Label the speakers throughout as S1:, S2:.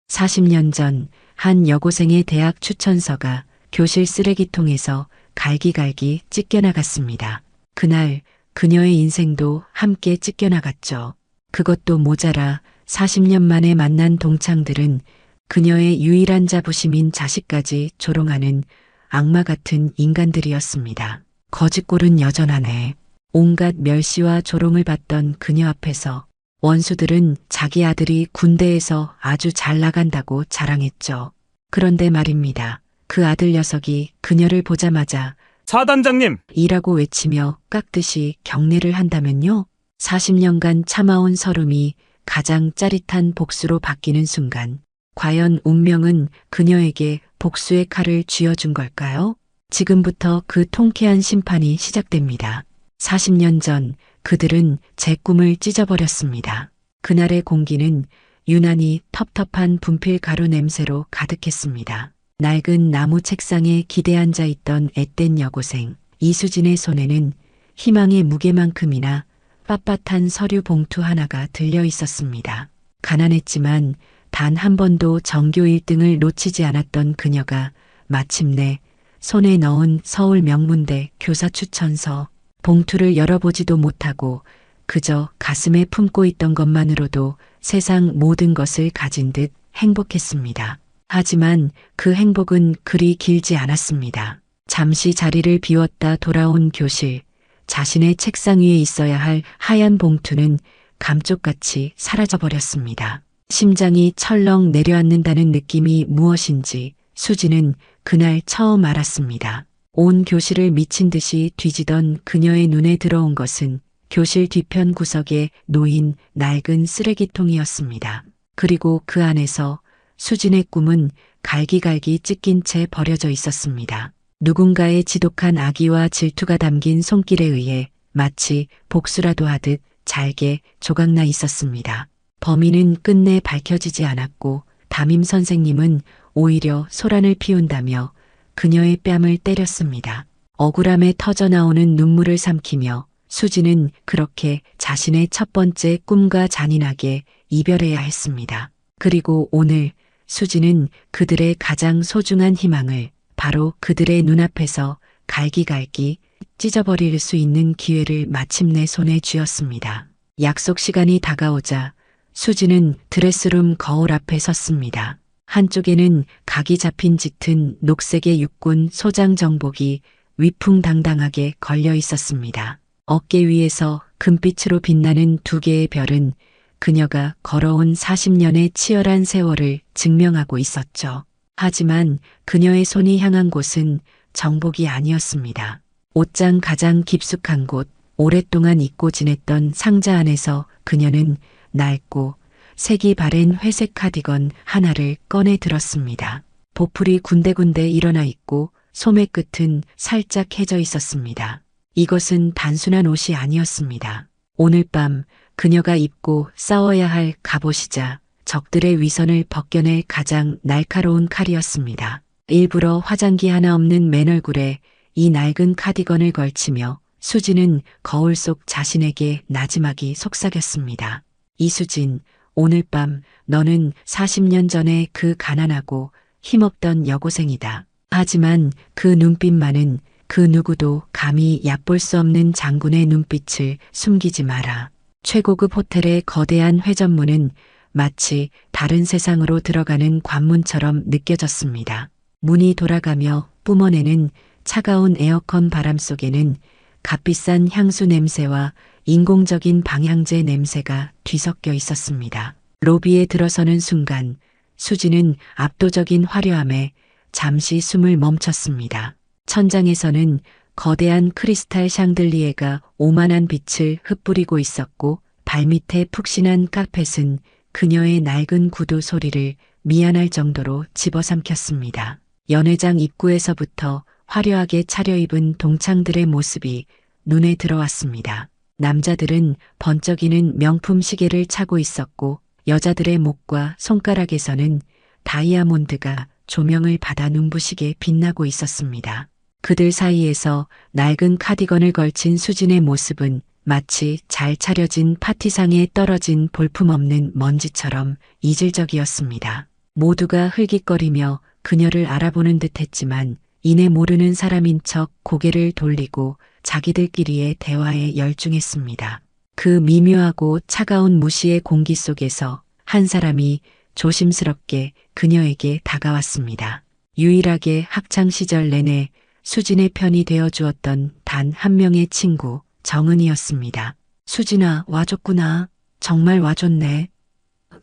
S1: 40년 전 한 여고생의 대학 추천서가 교실 쓰레기통에서 갈기갈기 찢겨나갔습니다. 그날 그녀의 인생도 함께 찢겨나갔죠. 그것도 모자라 40년 만에 만난 동창들은 그녀의 유일한 자부심인 자식까지 조롱하는 악마 같은 인간들이었습니다. 거짓골은 여전하네. 온갖 멸시와 조롱을 받던 그녀 앞에서 원수들은 자기 아들이 군대에서 아주 잘 나간다고 자랑했죠. 그런데 말입니다. 그 아들 녀석이 그녀를 보자마자
S2: 사단장님!
S1: 이라고 외치며 깍듯이 경례를 한다면요. 40년간 참아온 서름이 가장 짜릿한 복수로 바뀌는 순간, 과연 운명은 그녀에게 복수의 칼을 쥐어준 걸까요? 지금부터 그 통쾌한 심판이 시작됩니다. 40년 전 그들은 제 꿈을 찢어버렸습니다. 그날의 공기는 유난히 텁텁한 분필 가루 냄새로 가득했습니다. 낡은 나무 책상에 기대 앉아 있던 앳된 여고생 이수진의 손에는 희망의 무게만큼이나 빳빳한 서류 봉투 하나가 들려 있었습니다. 가난했지만 단 한 번도 전교 1등을 놓치지 않았던 그녀가 마침내 손에 넣은 서울 명문대 교사 추천서 봉투를 열어보지도 못하고 그저 가슴에 품고 있던 것만으로도 세상 모든 것을 가진 듯 행복했습니다. 하지만 그 행복은 그리 길지 않았습니다. 잠시 자리를 비웠다 돌아온 교실, 자신의 책상 위에 있어야 할 하얀 봉투는 감쪽같이 사라져버렸습니다. 심장이 철렁 내려앉는다는 느낌이 무엇인지 수지는 그날 처음 알았습니다. 온 교실을 미친 듯이 뒤지던 그녀의 눈에 들어온 것은 교실 뒤편 구석에 놓인 낡은 쓰레기통이었습니다. 그리고 그 안에서 수진의 꿈은 갈기갈기 찢긴 채 버려져 있었습니다. 누군가의 지독한 악의와 질투가 담긴 손길에 의해 마치 복수라도 하듯 잘게 조각나 있었습니다. 범인은 끝내 밝혀지지 않았고 담임 선생님은 오히려 소란을 피운다며 그녀의 뺨을 때렸습니다. 억울함에 터져나오는 눈물을 삼키며 수지는 그렇게 자신의 첫 번째 꿈과 잔인하게 이별해야 했습니다. 그리고 오늘 수지는 그들의 가장 소중한 희망을 바로 그들의 눈앞에서 갈기갈기 찢어버릴 수 있는 기회를 마침내 손에 쥐었습니다. 약속 시간이 다가오자 수지는 드레스룸 거울 앞에 섰습니다. 한쪽에는 각이 잡힌 짙은 녹색의 육군 소장 정복이 위풍당당하게 걸려 있었습니다. 어깨 위에서 금빛으로 빛나는 두 개의 별은 그녀가 걸어온 40년의 치열한 세월을 증명하고 있었죠. 하지만 그녀의 손이 향한 곳은 정복이 아니었습니다. 옷장 가장 깊숙한 곳, 오랫동안 잊고 지냈던 상자 안에서 그녀는 낡고 색이 바랜 회색 카디건 하나를 꺼내 들었습니다. 보풀이 군데군데 일어나 있고 소매 끝은 살짝 해져 있었습니다. 이것은 단순한 옷이 아니었습니다. 오늘 밤 그녀가 입고 싸워야 할 갑옷이자 적들의 위선을 벗겨낼 가장 날카로운 칼이었습니다. 일부러 화장기 하나 없는 맨 얼굴에 이 낡은 카디건을 걸치며 수지는 거울 속 자신에게 나지막이 속삭였습니다. 이수진, 오늘 밤 너는 40년 전에 그 가난하고 힘없던 여고생이다. 하지만 그 눈빛만은 그 누구도 감히 얕볼 수 없는 장군의 눈빛을 숨기지 마라. 최고급 호텔의 거대한 회전문은 마치 다른 세상으로 들어가는 관문처럼 느껴졌습니다. 문이 돌아가며 뿜어내는 차가운 에어컨 바람 속에는 값비싼 향수 냄새와 인공적인 방향제 냄새가 뒤섞여 있었습니다. 로비에 들어서는 순간 수지는 압도적인 화려함에 잠시 숨을 멈췄습니다. 천장에서는 거대한 크리스탈 샹들리에가 오만한 빛을 흩뿌리고 있었고 발밑에 푹신한 카펫은 그녀의 낡은 구두 소리를 미안할 정도로 집어삼켰습니다. 연회장 입구에서부터 화려하게 차려입은 동창들의 모습이 눈에 들어왔습니다. 남자들은 번쩍이는 명품 시계를 차고 있었고 여자들의 목과 손가락에서는 다이아몬드가 조명을 받아 눈부시게 빛나고 있었습니다. 그들 사이에서 낡은 카디건을 걸친 수진의 모습은 마치 잘 차려진 파티상에 떨어진 볼품없는 먼지처럼 이질적이었습니다. 모두가 흘깃거리며 그녀를 알아보는 듯했지만 이내 모르는 사람인 척 고개를 돌리고 자기들끼리의 대화에 열중했습니다. 그 미묘하고 차가운 무시의 공기 속에서 한 사람이 조심스럽게 그녀에게 다가왔습니다. 유일하게 학창시절 내내 수진의 편이 되어 주었던 단 한 명의 친구 정은이었습니다. 수진아, 와줬구나. 정말 와줬네.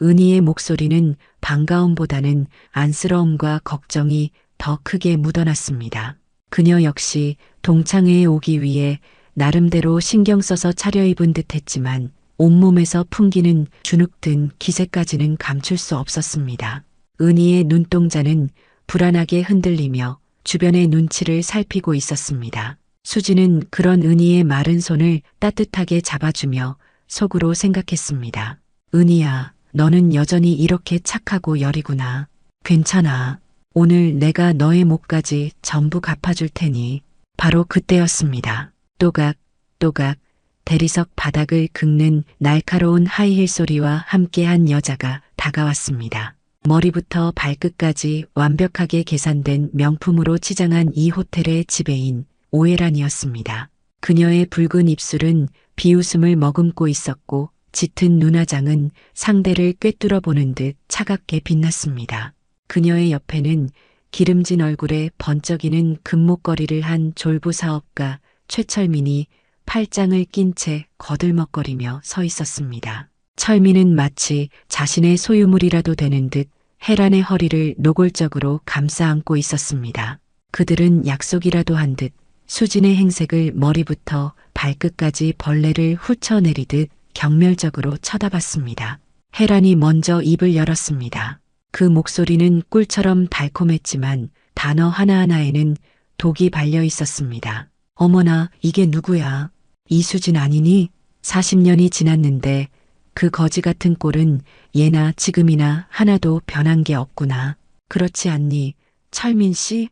S1: 은희의 목소리는 반가움보다는 안쓰러움과 걱정이 더 크게 묻어났습니다. 그녀 역시 동창회에 오기 위해 나름대로 신경 써서 차려입은 듯했지만 온몸에서 풍기는 주눅든 기세까지는 감출 수 없었습니다. 은희의 눈동자는 불안하게 흔들리며 주변의 눈치를 살피고 있었습니다. 수지는 그런 은희의 마른 손을 따뜻하게 잡아주며 속으로 생각했습니다. 은희야, 너는 여전히 이렇게 착하고 여리구나. 괜찮아. 오늘 내가 너의 몫까지 전부 갚아줄 테니. 바로 그때였습니다. 또각, 또각, 대리석 바닥을 긁는 날카로운 하이힐 소리와 함께 한 여자가 다가왔습니다. 머리부터 발끝까지 완벽하게 계산된 명품으로 치장한 이 호텔의 지배인 오해란이었습니다. 그녀의 붉은 입술은 비웃음을 머금고 있었고 짙은 눈화장은 상대를 꿰뚫어 보는 듯 차갑게 빛났습니다. 그녀의 옆에는 기름진 얼굴에 번쩍이는 금목걸이를 한 졸부 사업가 최철민이 팔짱을 낀 채 거들먹거리며 서 있었습니다. 철민은 마치 자신의 소유물이라도 되는 듯 혜란의 허리를 노골적으로 감싸 안고 있었습니다. 그들은 약속이라도 한 듯 수진의 행색을 머리부터 발끝까지 벌레를 훑어내리듯 경멸적으로 쳐다봤습니다. 혜란이 먼저 입을 열었습니다. 그 목소리는 꿀처럼 달콤했지만 단어 하나하나에는 독이 발려 있었습니다. 어머나, 이게 누구야? 이수진 아니니? 40년이 지났는데 그 거지 같은 꼴은 예나 지금이나 하나도 변한 게 없구나. 그렇지 않니, 철민 씨?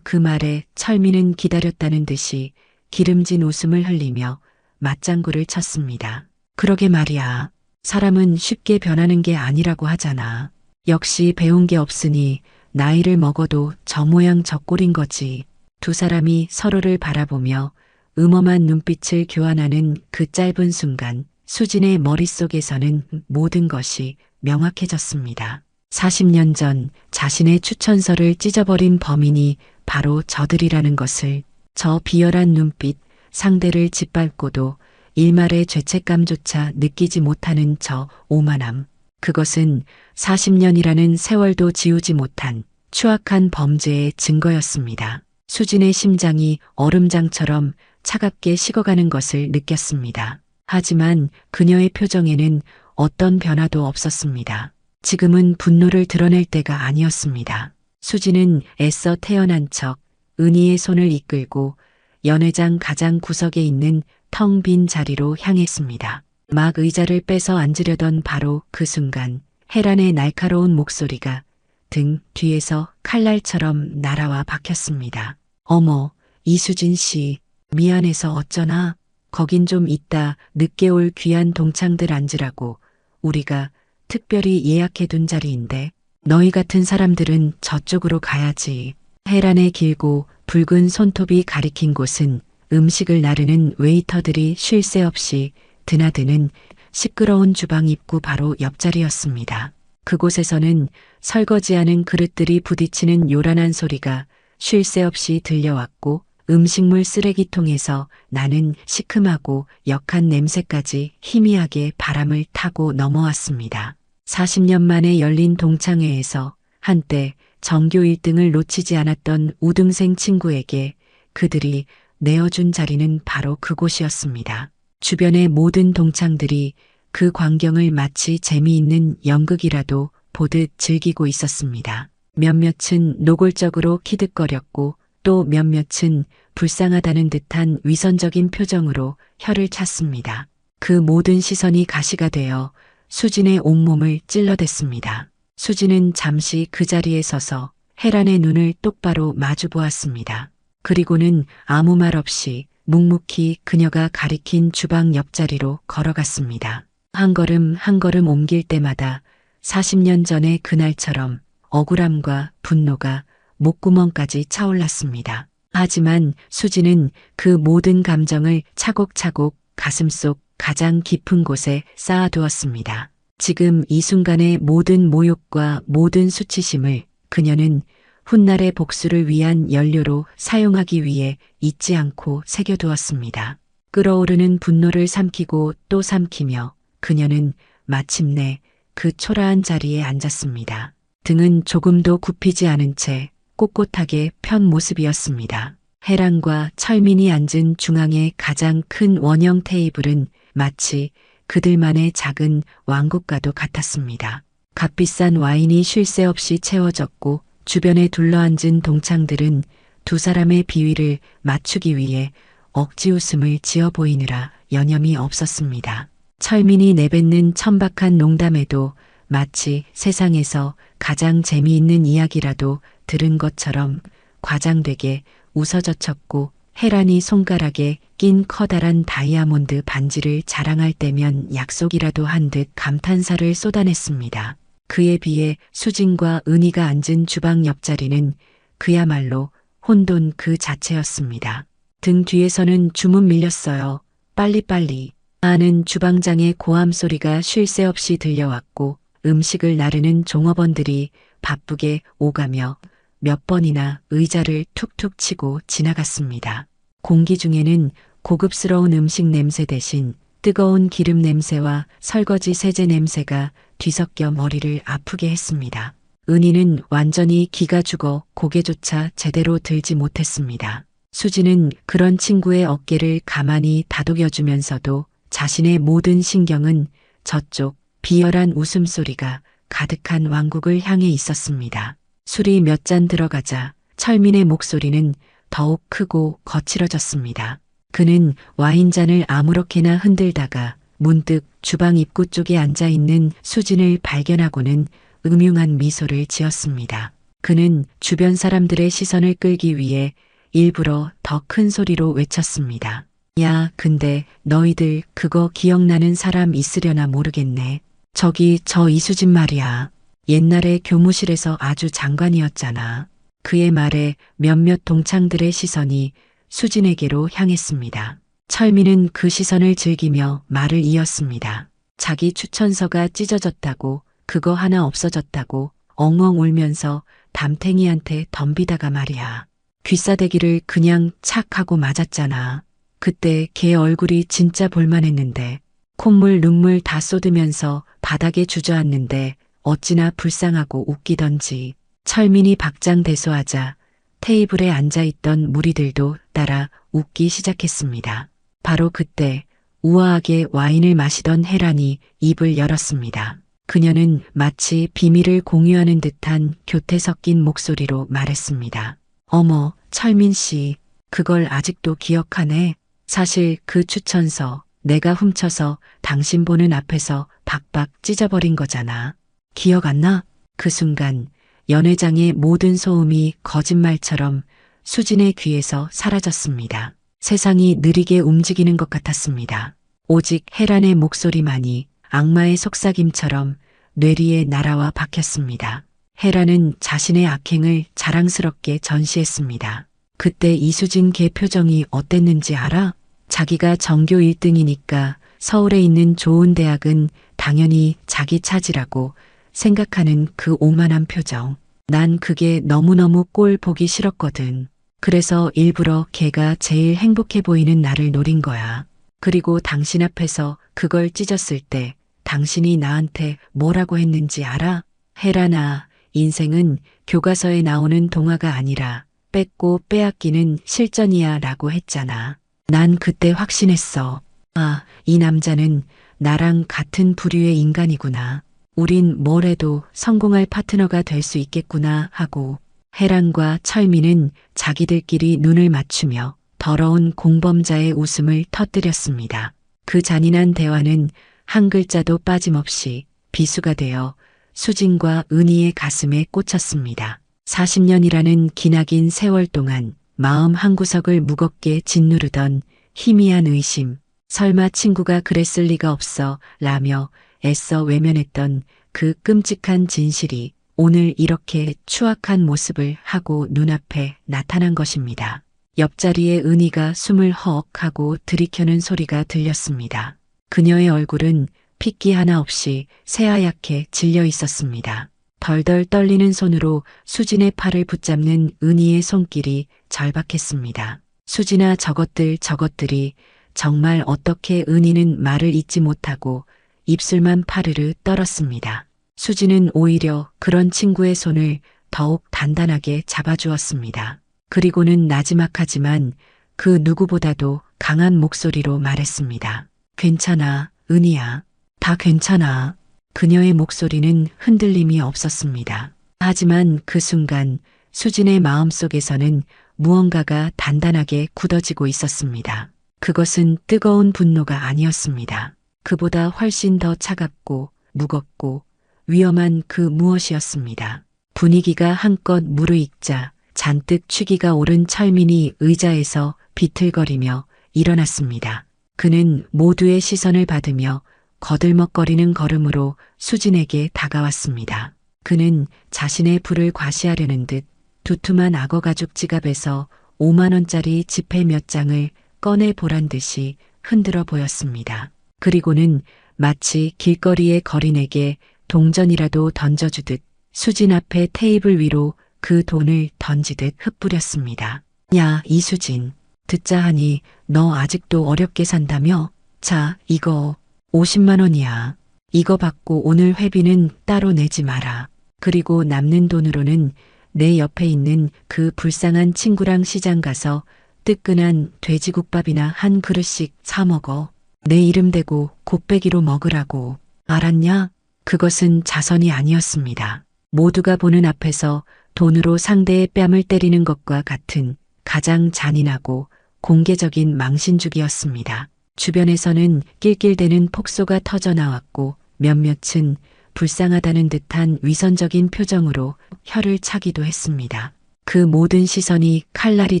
S1: 그 말에 철민은 기다렸다는 듯이 기름진 웃음을 흘리며 맞장구를 쳤습니다. 그러게 말이야. 사람은 쉽게 변하는 게 아니라고 하잖아. 역시 배운 게 없으니 나이를 먹어도 저 모양 저 꼴인 거지. 두 사람이 서로를 바라보며 음험한 눈빛을 교환하는 그 짧은 순간 수진의 머릿속에서는 모든 것이 명확해졌습니다. 40년 전 자신의 추천서를 찢어버린 범인이 바로 저들이라는 것을, 저 비열한 눈빛, 상대를 짓밟고도 일말의 죄책감조차 느끼지 못하는 저 오만함. 그것은 40년이라는 세월도 지우지 못한 추악한 범죄의 증거였습니다. 수진의 심장이 얼음장처럼 차갑게 식어가는 것을 느꼈습니다. 하지만 그녀의 표정에는 어떤 변화도 없었습니다. 지금은 분노를 드러낼 때가 아니었습니다. 수진은 애써 태어난 척 은희의 손을 이끌고 연회장 가장 구석에 있는 텅 빈 자리로 향했습니다. 막 의자를 빼서 앉으려던 바로 그 순간 혜란의 날카로운 목소리가 등 뒤에서 칼날처럼 날아와 박혔습니다. 어머, 이수진 씨, 미안해서 어쩌나. 거긴 좀 이따 늦게 올 귀한 동창들 앉으라고 우리가 특별히 예약해둔 자리인데 너희 같은 사람들은 저쪽으로 가야지. 혜란의 길고 붉은 손톱이 가리킨 곳은 음식을 나르는 웨이터들이 쉴 새 없이 드나드는 시끄러운 주방 입구 바로 옆자리였습니다. 그곳에서는 설거지하는 그릇들이 부딪히는 요란한 소리가 쉴 새 없이 들려왔고 음식물 쓰레기통에서 나는 시큼하고 역한 냄새까지 희미하게 바람을 타고 넘어왔습니다. 40년 만에 열린 동창회에서 한때 전교 1등을 놓치지 않았던 우등생 친구에게 그들이 내어준 자리는 바로 그곳이었습니다. 주변의 모든 동창들이 그 광경을 마치 재미있는 연극이라도 보듯 즐기고 있었습니다. 몇몇은 노골적으로 키득거렸고 또 몇몇은 불쌍하다는 듯한 위선적인 표정으로 혀를 찼습니다. 그 모든 시선이 가시가 되어 수진의 온몸을 찔러댔습니다. 수진은 잠시 그 자리에 서서 혜란의 눈을 똑바로 마주 보았습니다. 그리고는 아무 말 없이 묵묵히 그녀가 가리킨 주방 옆자리로 걸어갔습니다. 한 걸음 한 걸음 옮길 때마다 40년 전의 그날처럼 억울함과 분노가 목구멍까지 차올랐습니다. 하지만 수지는 그 모든 감정을 차곡차곡 가슴속 가장 깊은 곳에 쌓아두었습니다. 지금 이 순간의 모든 모욕과 모든 수치심을 그녀는 훗날의 복수를 위한 연료로 사용하기 위해 잊지 않고 새겨두었습니다. 끓어오르는 분노를 삼키고 또 삼키며 그녀는 마침내 그 초라한 자리에 앉았습니다. 등은 조금도 굽히지 않은 채 꼿꼿하게 편 모습이었습니다. 해란과 철민이 앉은 중앙의 가장 큰 원형 테이블은 마치 그들만의 작은 왕국과도 같았습니다. 값비싼 와인이 쉴 새 없이 채워졌고 주변에 둘러앉은 동창들은 두 사람의 비위를 맞추기 위해 억지 웃음을 지어 보이느라 여념이 없었습니다. 철민이 내뱉는 천박한 농담에도 마치 세상에서 가장 재미있는 이야기라도 들은 것처럼 과장되게 웃어젖혔고 해란이 손가락에 낀 커다란 다이아몬드 반지를 자랑할 때면 약속이라도 한 듯 감탄사를 쏟아냈습니다. 그에 비해 수진과 은희가 앉은 주방 옆자리는 그야말로 혼돈 그 자체였습니다. 등 뒤에서는 주문 밀렸어요. 빨리빨리 하는 주방장의 고함 소리가 쉴 새 없이 들려왔고 음식을 나르는 종업원들이 바쁘게 오가며 몇 번이나 의자를 툭툭 치고 지나갔습니다. 공기 중에는 고급스러운 음식 냄새 대신 뜨거운 기름 냄새와 설거지 세제 냄새가 뒤섞여 머리를 아프게 했습니다. 은희는 완전히 기가 죽어 고개조차 제대로 들지 못했습니다. 수지는 그런 친구의 어깨를 가만히 다독여주면서도 자신의 모든 신경은 저쪽 비열한 웃음소리가 가득한 왕국을 향해 있었습니다. 술이 몇 잔 들어가자 철민의 목소리는 더욱 크고 거칠어졌습니다. 그는 와인잔을 아무렇게나 흔들다가 문득 주방 입구 쪽에 앉아있는 수진을 발견하고는 음흉한 미소를 지었습니다. 그는 주변 사람들의 시선을 끌기 위해 일부러 더 큰 소리로 외쳤습니다. 야, 근데 너희들 그거 기억나는 사람 있으려나 모르겠네. 저기 저 이수진 말이야. 옛날에 교무실에서 아주 장관이었잖아. 그의 말에 몇몇 동창들의 시선이 수진에게로 향했습니다. 철민은 그 시선을 즐기며 말을 이었습니다. 자기 추천서가 찢어졌다고 그거 하나 없어졌다고 엉엉 울면서 담탱이한테 덤비다가 말이야. 귀싸대기를 그냥 착 하고 맞았잖아. 그때 걔 얼굴이 진짜 볼만했는데 콧물 눈물 다 쏟으면서 바닥에 주저앉는데 어찌나 불쌍하고 웃기던지. 철민이 박장대소하자 테이블에 앉아있던 무리들도 따라 웃기 시작했습니다. 바로 그때 우아하게 와인을 마시던 해란이 입을 열었습니다. 그녀는 마치 비밀을 공유하는 듯한 교태 섞인 목소리로 말했습니다. 어머, 철민 씨, 그걸 아직도 기억하네. 사실 그 추천서 내가 훔쳐서 당신 보는 앞에서 박박 찢어버린 거잖아. 기억 안 나? 그 순간 연회장의 모든 소음이 거짓말처럼 수진의 귀에서 사라졌습니다. 세상이 느리게 움직이는 것 같았습니다. 오직 해란의 목소리만이 악마의 속삭임처럼 뇌리에 날아와 박혔습니다. 해란은 자신의 악행을 자랑스럽게 전시했습니다. 그때 이수진 걔 표정이 어땠는지 알아? 자기가 전교 1등이니까 서울에 있는 좋은 대학은 당연히 자기 차지라고 생각하는 그 오만한 표정. 난 그게 너무너무 꼴 보기 싫었거든. 그래서 일부러 걔가 제일 행복해 보이는 나를 노린 거야. 그리고 당신 앞에서 그걸 찢었을 때 당신이 나한테 뭐라고 했는지 알아? 해란아, 인생은 교과서에 나오는 동화가 아니라 뺏고 빼앗기는 실전이야 라고 했잖아. 난 그때 확신했어. 아, 이 남자는 나랑 같은 부류의 인간이구나. 우린 뭘 해도 성공할 파트너가 될 수 있겠구나 하고 해란과 철민은 자기들끼리 눈을 맞추며 더러운 공범자의 웃음을 터뜨렸습니다. 그 잔인한 대화는 한 글자도 빠짐없이 비수가 되어 수진과 은희의 가슴에 꽂혔습니다. 40년이라는 기나긴 세월 동안 마음 한구석을 무겁게 짓누르던 희미한 의심, 설마 친구가 그랬을 리가 없어 라며 애써 외면했던 그 끔찍한 진실이 오늘 이렇게 추악한 모습을 하고 눈앞에 나타난 것입니다. 옆자리에 은희가 숨을 헉 하고 들이켜는 소리가 들렸습니다. 그녀의 얼굴은 핏기 하나 없이 새하얗게 질려 있었습니다. 덜덜 떨리는 손으로 수진의 팔을 붙잡는 은희의 손길이 절박했습니다. 수진아, 저것들이 정말 어떻게. 은희는 말을 잇지 못하고 입술만 파르르 떨었습니다. 수진은 오히려 그런 친구의 손을 더욱 단단하게 잡아주었습니다. 그리고는 나지막하지만 그 누구보다도 강한 목소리로 말했습니다. 괜찮아, 은희야. 다 괜찮아. 그녀의 목소리는 흔들림이 없었습니다. 하지만 그 순간 수진의 마음속에서는 무언가가 단단하게 굳어지고 있었습니다. 그것은 뜨거운 분노가 아니었습니다. 그보다 훨씬 더 차갑고 무겁고 위험한 그 무엇이었습니다. 분위기가 한껏 무르익자 잔뜩 취기가 오른 철민이 의자에서 비틀거리며 일어났습니다. 그는 모두의 시선을 받으며 거들먹거리는 걸음으로 수진에게 다가왔습니다. 그는 자신의 부를 과시하려는 듯 두툼한 악어 가죽 지갑에서 5만 원짜리 지폐 몇 장을 꺼내 보란 듯이 흔들어 보였습니다. 그리고는 마치 길거리의 거린에게 동전이라도 던져주듯 수진 앞에 테이블 위로 그 돈을 던지듯 흩뿌렸습니다. 야, 이수진. 듣자 하니 너 아직도 어렵게 산다며? 자, 이거 50만 원이야. 이거 받고 오늘 회비는 따로 내지 마라. 그리고 남는 돈으로는 내 옆에 있는 그 불쌍한 친구랑 시장 가서 뜨끈한 돼지국밥이나 한 그릇씩 사 먹어. 내 이름 대고 곱빼기로 먹으라고. 알았냐? 그것은 자선이 아니었습니다. 모두가 보는 앞에서 돈으로 상대의 뺨을 때리는 것과 같은 가장 잔인하고 공개적인 망신주기였습니다. 주변에서는 낄낄대는 폭소가 터져나왔고 몇몇은 불쌍하다는 듯한 위선적인 표정으로 혀를 차기도 했습니다. 그 모든 시선이 칼날이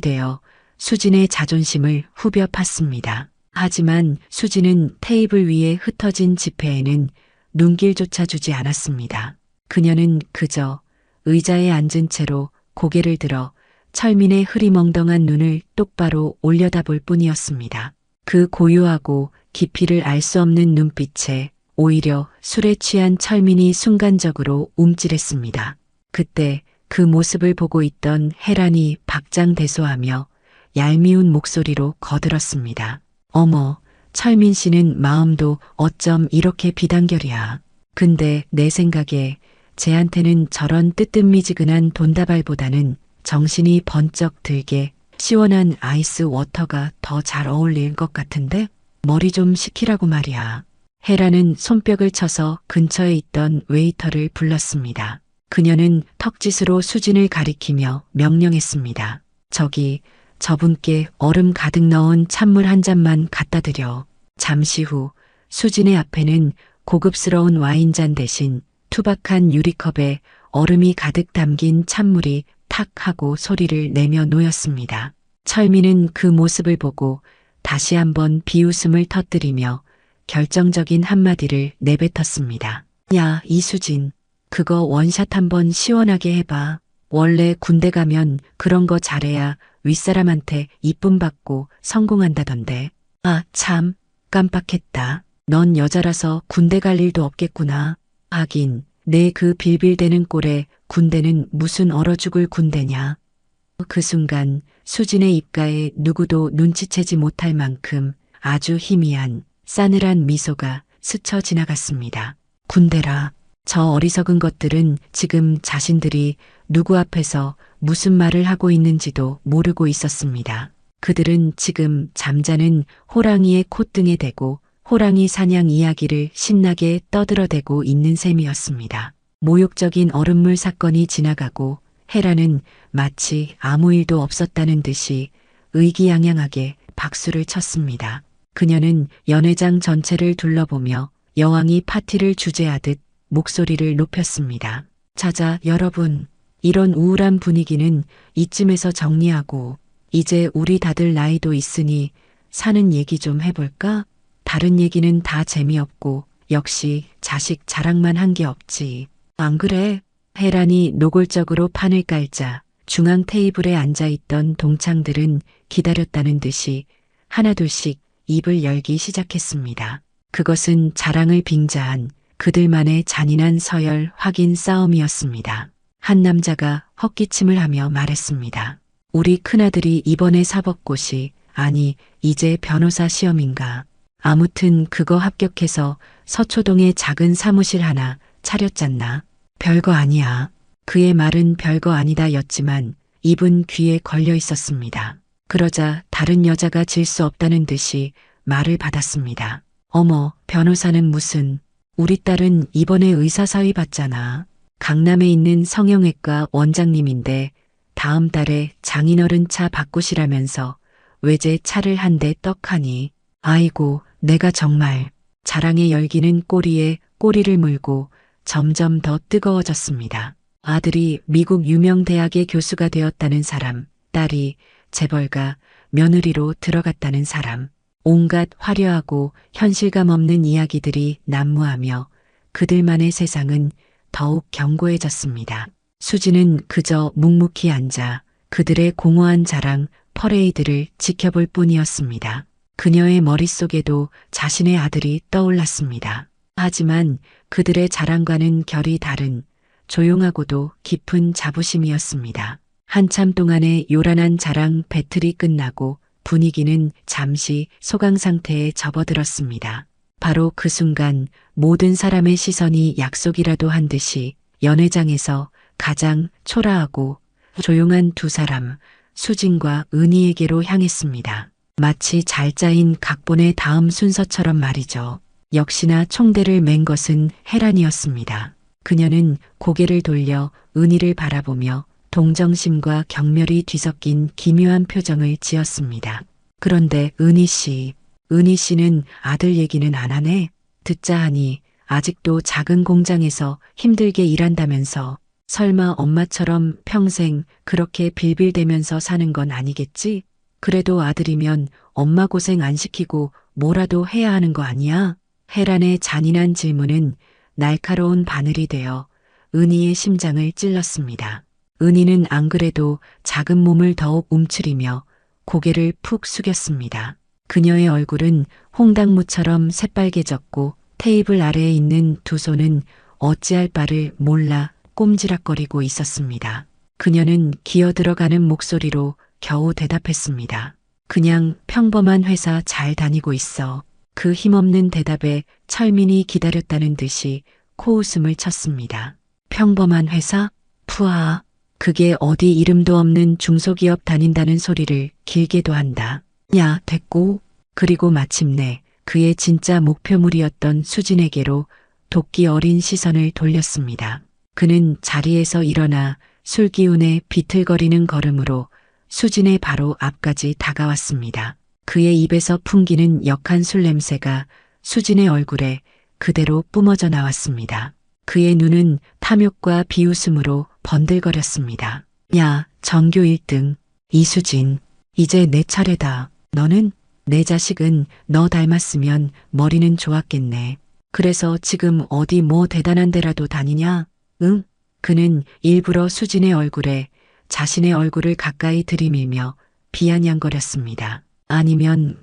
S1: 되어 수진의 자존심을 후벼 팠습니다. 하지만 수진은 테이블 위에 흩어진 지폐에는 눈길조차 주지 않았습니다. 그녀는 그저 의자에 앉은 채로 고개를 들어 철민의 흐리멍덩한 눈을 똑바로 올려다볼 뿐이었습니다. 그 고요하고 깊이를 알 수 없는 눈빛에 오히려 술에 취한 철민이 순간적으로 움찔했습니다. 그때 그 모습을 보고 있던 혜란이 박장대소하며 얄미운 목소리로 거들었습니다. 어머, 철민 씨는 마음도 어쩜 이렇게 비단결이야. 근데 내 생각에 쟤한테는 저런 뜨뜻미지근한 돈다발보다는 정신이 번쩍 들게 시원한 아이스 워터가 더 잘 어울릴 것 같은데? 머리 좀 식히라고 말이야. 혜라는 손뼉을 쳐서 근처에 있던 웨이터를 불렀습니다. 그녀는 턱짓으로 수진을 가리키며 명령했습니다. 저분께 얼음 가득 넣은 찬물 한 잔만 갖다 드려. 잠시 후 수진의 앞에는 고급스러운 와인잔 대신 투박한 유리컵에 얼음이 가득 담긴 찬물이 탁 하고 소리를 내며 놓였습니다. 철민은 그 모습을 보고 다시 한번 비웃음을 터뜨리며 결정적인 한마디를 내뱉었습니다. 야, 이수진. 그거 원샷 한번 시원하게 해봐. 원래 군대 가면 그런 거 잘해야 윗사람한테 이쁨 받고 성공한다던데. 아, 참, 깜빡했다. 넌 여자라서 군대 갈 일도 없겠구나. 하긴, 내 그 빌빌대는 꼴에 군대는 무슨 얼어 죽을 군대냐. 그 순간 수진의 입가에 누구도 눈치채지 못할 만큼 아주 희미한 싸늘한 미소가 스쳐 지나갔습니다. 군대라. 저 어리석은 것들은 지금 자신들이 누구 앞에서 무슨 말을 하고 있는지도 모르고 있었습니다. 그들은 지금 잠자는 호랑이의 콧등에 대고 호랑이 사냥 이야기를 신나게 떠들어대고 있는 셈이었습니다. 모욕적인 얼음물 사건이 지나가고 헤라는 마치 아무 일도 없었다는 듯이 의기양양하게 박수를 쳤습니다. 그녀는 연회장 전체를 둘러보며 여왕이 파티를 주재하듯 목소리를 높였습니다. 자자, 여러분. 이런 우울한 분위기는 이쯤에서 정리하고 이제 우리 다들 나이도 있으니 사는 얘기 좀 해볼까? 다른 얘기는 다 재미없고 역시 자식 자랑만 한 게 없지. 안 그래? 혜란이 노골적으로 판을 깔자 중앙 테이블에 앉아있던 동창들은 기다렸다는 듯이 하나둘씩 입을 열기 시작했습니다. 그것은 자랑을 빙자한 그들만의 잔인한 서열 확인 싸움이었습니다. 한 남자가 헛기침을 하며 말했습니다. 우리 큰아들이 이번에 사법고시, 아니 이제 변호사 시험인가. 아무튼 그거 합격해서 서초동에 작은 사무실 하나 차렸잖나. 별거 아니야. 그의 말은 별거 아니다 였지만 입은 귀에 걸려 있었습니다. 그러자 다른 여자가 질 수 없다는 듯이 말을 받았습니다. 어머, 변호사는 무슨, 우리 딸은 이번에 의사사위 받잖아. 강남에 있는 성형외과 원장님인데 다음 달에 장인어른 차 바꾸시라면서 외제 차를 한 대 떡하니. 아이고, 내가 정말. 자랑의 열기는 꼬리에 꼬리를 물고 점점 더 뜨거워졌습니다. 아들이 미국 유명 대학의 교수가 되었다는 사람, 딸이 재벌가 며느리로 들어갔다는 사람, 온갖 화려하고 현실감 없는 이야기들이 난무하며 그들만의 세상은 더욱 견고해졌습니다. 수지는 그저 묵묵히 앉아 그들의 공허한 자랑, 퍼레이드를 지켜볼 뿐이었습니다. 그녀의 머릿속에도 자신의 아들이 떠올랐습니다. 하지만 그들의 자랑과는 결이 다른 조용하고도 깊은 자부심이었습니다. 한참 동안의 요란한 자랑 배틀이 끝나고 분위기는 잠시 소강 상태에 접어들었습니다. 바로 그 순간 모든 사람의 시선이 약속이라도 한 듯이 연회장에서 가장 초라하고 조용한 두 사람, 수진과 은희에게로 향했습니다. 마치 잘 짜인 각본의 다음 순서처럼 말이죠. 역시나 총대를 맨 것은 혜란이었습니다. 그녀는 고개를 돌려 은희를 바라보며 동정심과 경멸이 뒤섞인 기묘한 표정을 지었습니다. 그런데 은희 씨는 아들 얘기는 안 하네. 듣자 하니 아직도 작은 공장에서 힘들게 일한다면서 설마 엄마처럼 평생 그렇게 빌빌대면서 사는 건 아니겠지? 그래도 아들이면 엄마 고생 안 시키고 뭐라도 해야 하는 거 아니야? 혜란의 잔인한 질문은 날카로운 바늘이 되어 은희의 심장을 찔렀습니다. 은희는 안 그래도 작은 몸을 더욱 움츠리며 고개를 푹 숙였습니다. 그녀의 얼굴은 홍당무처럼 새빨개졌고 테이블 아래에 있는 두 손은 어찌할 바를 몰라 꼼지락거리고 있었습니다. 그녀는 기어들어가는 목소리로 겨우 대답했습니다. 그냥 평범한 회사 잘 다니고 있어. 그 힘없는 대답에 철민이 기다렸다는 듯이 코웃음을 쳤습니다. 평범한 회사? 푸아. 그게 어디 이름도 없는 중소기업 다닌다는 소리를 길게도 한다. 야, 됐고. 그리고 마침내 그의 진짜 목표물이었던 수진에게로 도끼 어린 시선을 돌렸습니다. 그는 자리에서 일어나 술기운에 비틀거리는 걸음으로 수진의 바로 앞까지 다가왔습니다. 그의 입에서 풍기는 역한 술 냄새가 수진의 얼굴에 그대로 뿜어져 나왔습니다. 그의 눈은 탐욕과 비웃음으로 번들거렸습니다. 야, 전교 1등. 이수진. 이제 내 차례다. 너는? 내 자식은 너 닮았으면 머리는 좋았겠네. 그래서 지금 어디 뭐 대단한 데라도 다니냐? 응? 그는 일부러 수진의 얼굴에 자신의 얼굴을 가까이 들이밀며 비아냥거렸습니다. 아니면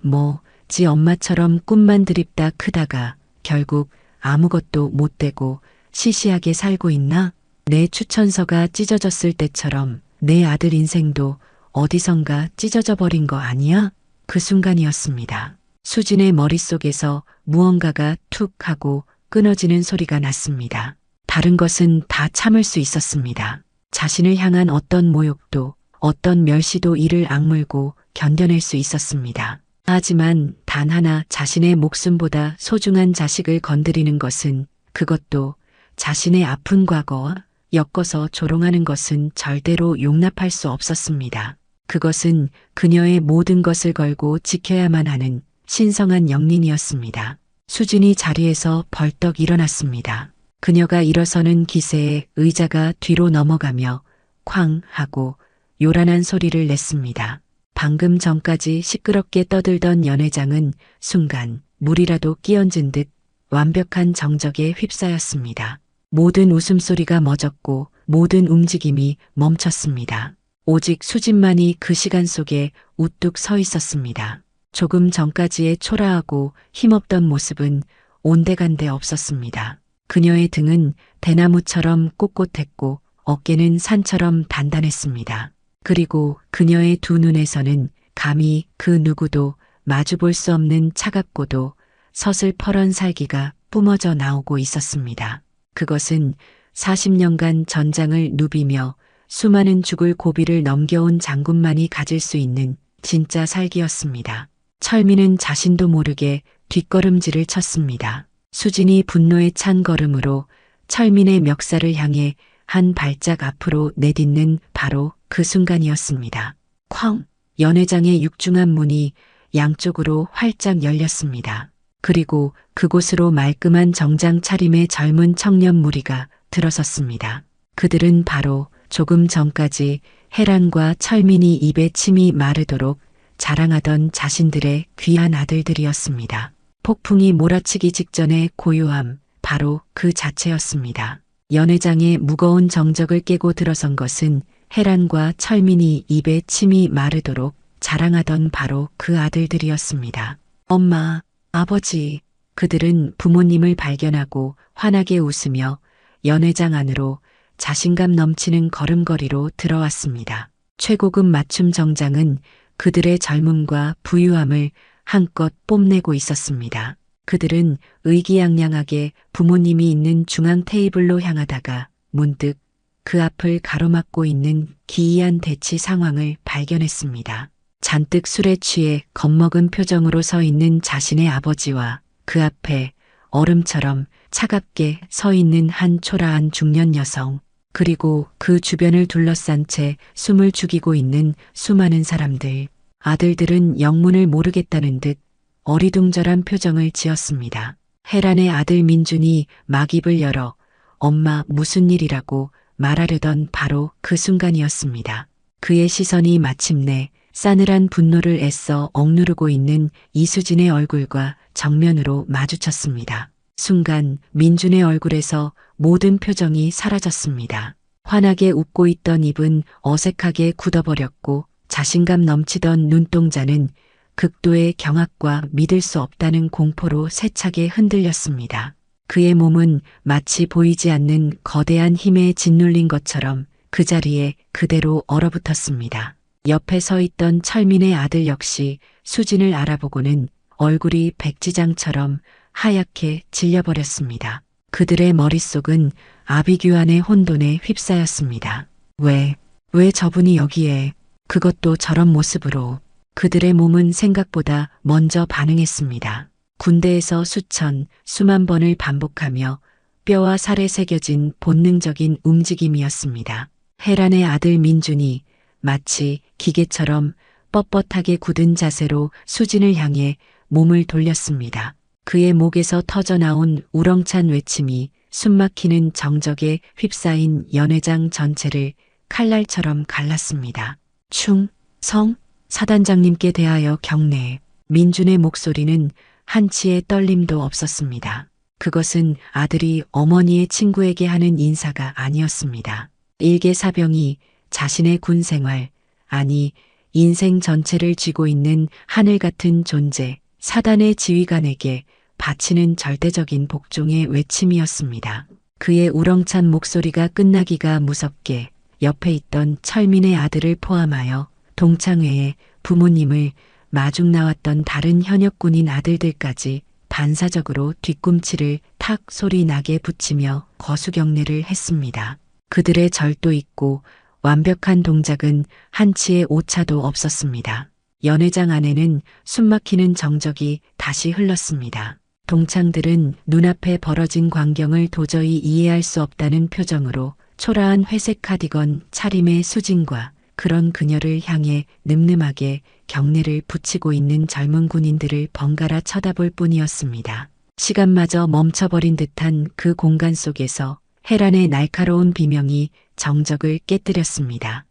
S1: 지 엄마처럼 꿈만 드립다 크다가 결국 아무것도 못 되고 시시하게 살고 있나? 내 추천서가 찢어졌을 때처럼 내 아들 인생도 어디선가 찢어져 버린 거 아니야? 그 순간이었습니다. 수진의 머릿속에서 무언가가 툭 하고 끊어지는 소리가 났습니다. 다른 것은 다 참을 수 있었습니다. 자신을 향한 어떤 모욕도 어떤 멸시도 이를 악물고 견뎌낼 수 있었습니다. 하지만 단 하나 자신의 목숨보다 소중한 자식을 건드리는 것은, 그것도 자신의 아픈 과거와 엮어서 조롱하는 것은 절대로 용납할 수 없었습니다. 그것은 그녀의 모든 것을 걸고 지켜야만 하는 신성한 영린이었습니다. 수진이 자리에서 벌떡 일어났습니다. 그녀가 일어서는 기세에 의자가 뒤로 넘어가며 쾅 하고 요란한 소리를 냈습니다. 방금 전까지 시끄럽게 떠들던 연회장은 순간 물이라도 끼얹은 듯 완벽한 정적에 휩싸였습니다. 모든 웃음소리가 멎었고 모든 움직임이 멈췄습니다. 오직 수진만이 그 시간 속에 우뚝 서 있었습니다. 조금 전까지의 초라하고 힘없던 모습은 온데간데 없었습니다. 그녀의 등은 대나무처럼 꼿꼿했고 어깨는 산처럼 단단했습니다. 그리고 그녀의 두 눈에서는 감히 그 누구도 마주볼 수 없는 차갑고도 서슬퍼런 살기가 뿜어져 나오고 있었습니다. 그것은 40년간 전장을 누비며 수많은 죽을 고비를 넘겨온 장군만이 가질 수 있는 진짜 살기였습니다. 철민은 자신도 모르게 뒷걸음질을 쳤습니다. 수진이 분노에 찬 걸음으로 철민의 멱살을 향해 한 발짝 앞으로 내딛는 바로 그 순간이었습니다. 쾅! 연회장의 육중한 문이 양쪽으로 활짝 열렸습니다. 그리고 그곳으로 말끔한 정장 차림의 젊은 청년 무리가 들어섰습니다. 그들은 바로 조금 전까지 해란과 철민이 입에 침이 마르도록 자랑하던 자신들의 귀한 아들들이었습니다. 폭풍이 몰아치기 직전의 고요함, 바로 그 자체였습니다. 연회장의 무거운 정적을 깨고 들어선 것은 해란과 철민이 입에 침이 마르도록 자랑하던 바로 그 아들들이었습니다. 엄마, 아버지, 그들은 부모님을 발견하고 환하게 웃으며 연회장 안으로 자신감 넘치는 걸음걸이로 들어왔습니다. 최고급 맞춤 정장은 그들의 젊음과 부유함을 한껏 뽐내고 있었습니다. 그들은 의기양양하게 부모님이 있는 중앙 테이블로 향하다가 문득 그 앞을 가로막고 있는 기이한 대치 상황을 발견했습니다. 잔뜩 술에 취해 겁먹은 표정으로 서 있는 자신의 아버지와 그 앞에 얼음처럼 차갑게 서 있는 한 초라한 중년 여성, 그리고 그 주변을 둘러싼 채 숨을 죽이고 있는 수많은 사람들. 아들들은 영문을 모르겠다는 듯 어리둥절한 표정을 지었습니다. 해란의 아들 민준이 막 입을 열어 엄마 무슨 일이라고 말하려던 바로 그 순간이었습니다. 그의 시선이 마침내 싸늘한 분노를 애써 억누르고 있는 이수진의 얼굴과 정면으로 마주쳤습니다. 순간 민준의 얼굴에서 모든 표정이 사라졌습니다. 환하게 웃고 있던 입은 어색하게 굳어버렸고 자신감 넘치던 눈동자는 극도의 경악과 믿을 수 없다는 공포로 세차게 흔들렸습니다. 그의 몸은 마치 보이지 않는 거대한 힘에 짓눌린 것처럼 그 자리에 그대로 얼어붙었습니다. 옆에 서 있던 철민의 아들 역시 수진을 알아보고는 얼굴이 백지장처럼 하얗게 질려버렸습니다. 그들의 머릿속은 아비규환의 혼돈에 휩싸였습니다. 왜 저분이 여기에, 그것도 저런 모습으로. 그들의 몸은 생각보다 먼저 반응했습니다. 군대에서 수만 번을 반복하며 뼈와 살에 새겨진 본능적인 움직임이었습니다. 해란의 아들 민준이 마치 기계처럼 뻣뻣하게 굳은 자세로 수진을 향해 몸을 돌렸습니다. 그의 목에서 터져나온 우렁찬 외침이 숨막히는 정적에 휩싸인 연회장 전체를 칼날처럼 갈랐습니다. 충성, 사단장님께 대하여 경례. 민준의 목소리는 한치의 떨림도 없었습니다. 그것은 아들이 어머니의 친구에게 하는 인사가 아니었습니다. 일개 사병이 자신의 군 생활, 아니 인생 전체를 쥐고 있는 하늘 같은 존재, 사단의 지휘관에게 바치는 절대적인 복종의 외침이었습니다. 그의 우렁찬 목소리가 끝나기가 무섭게 옆에 있던 철민의 아들을 포함하여 동창회에 부모님을 마중 나왔던 다른 현역 군인 아들들까지 반사적으로 뒤꿈치를 탁 소리 나게 붙이며 거수경례를 했습니다. 그들의 절도 있고 완벽한 동작은 한치의 오차도 없었습니다. 연회장 안에는 숨막히는 정적이 다시 흘렀습니다. 동창들은 눈앞에 벌어진 광경을 도저히 이해할 수 없다는 표정으로 초라한 회색 카디건 차림의 수진과 그런 그녀를 향해 늠름하게 경례를 붙이고 있는 젊은 군인들을 번갈아 쳐다볼 뿐이었습니다. 시간마저 멈춰버린 듯한 그 공간 속에서 해란의 날카로운 비명이 정적을 깨뜨렸습니다.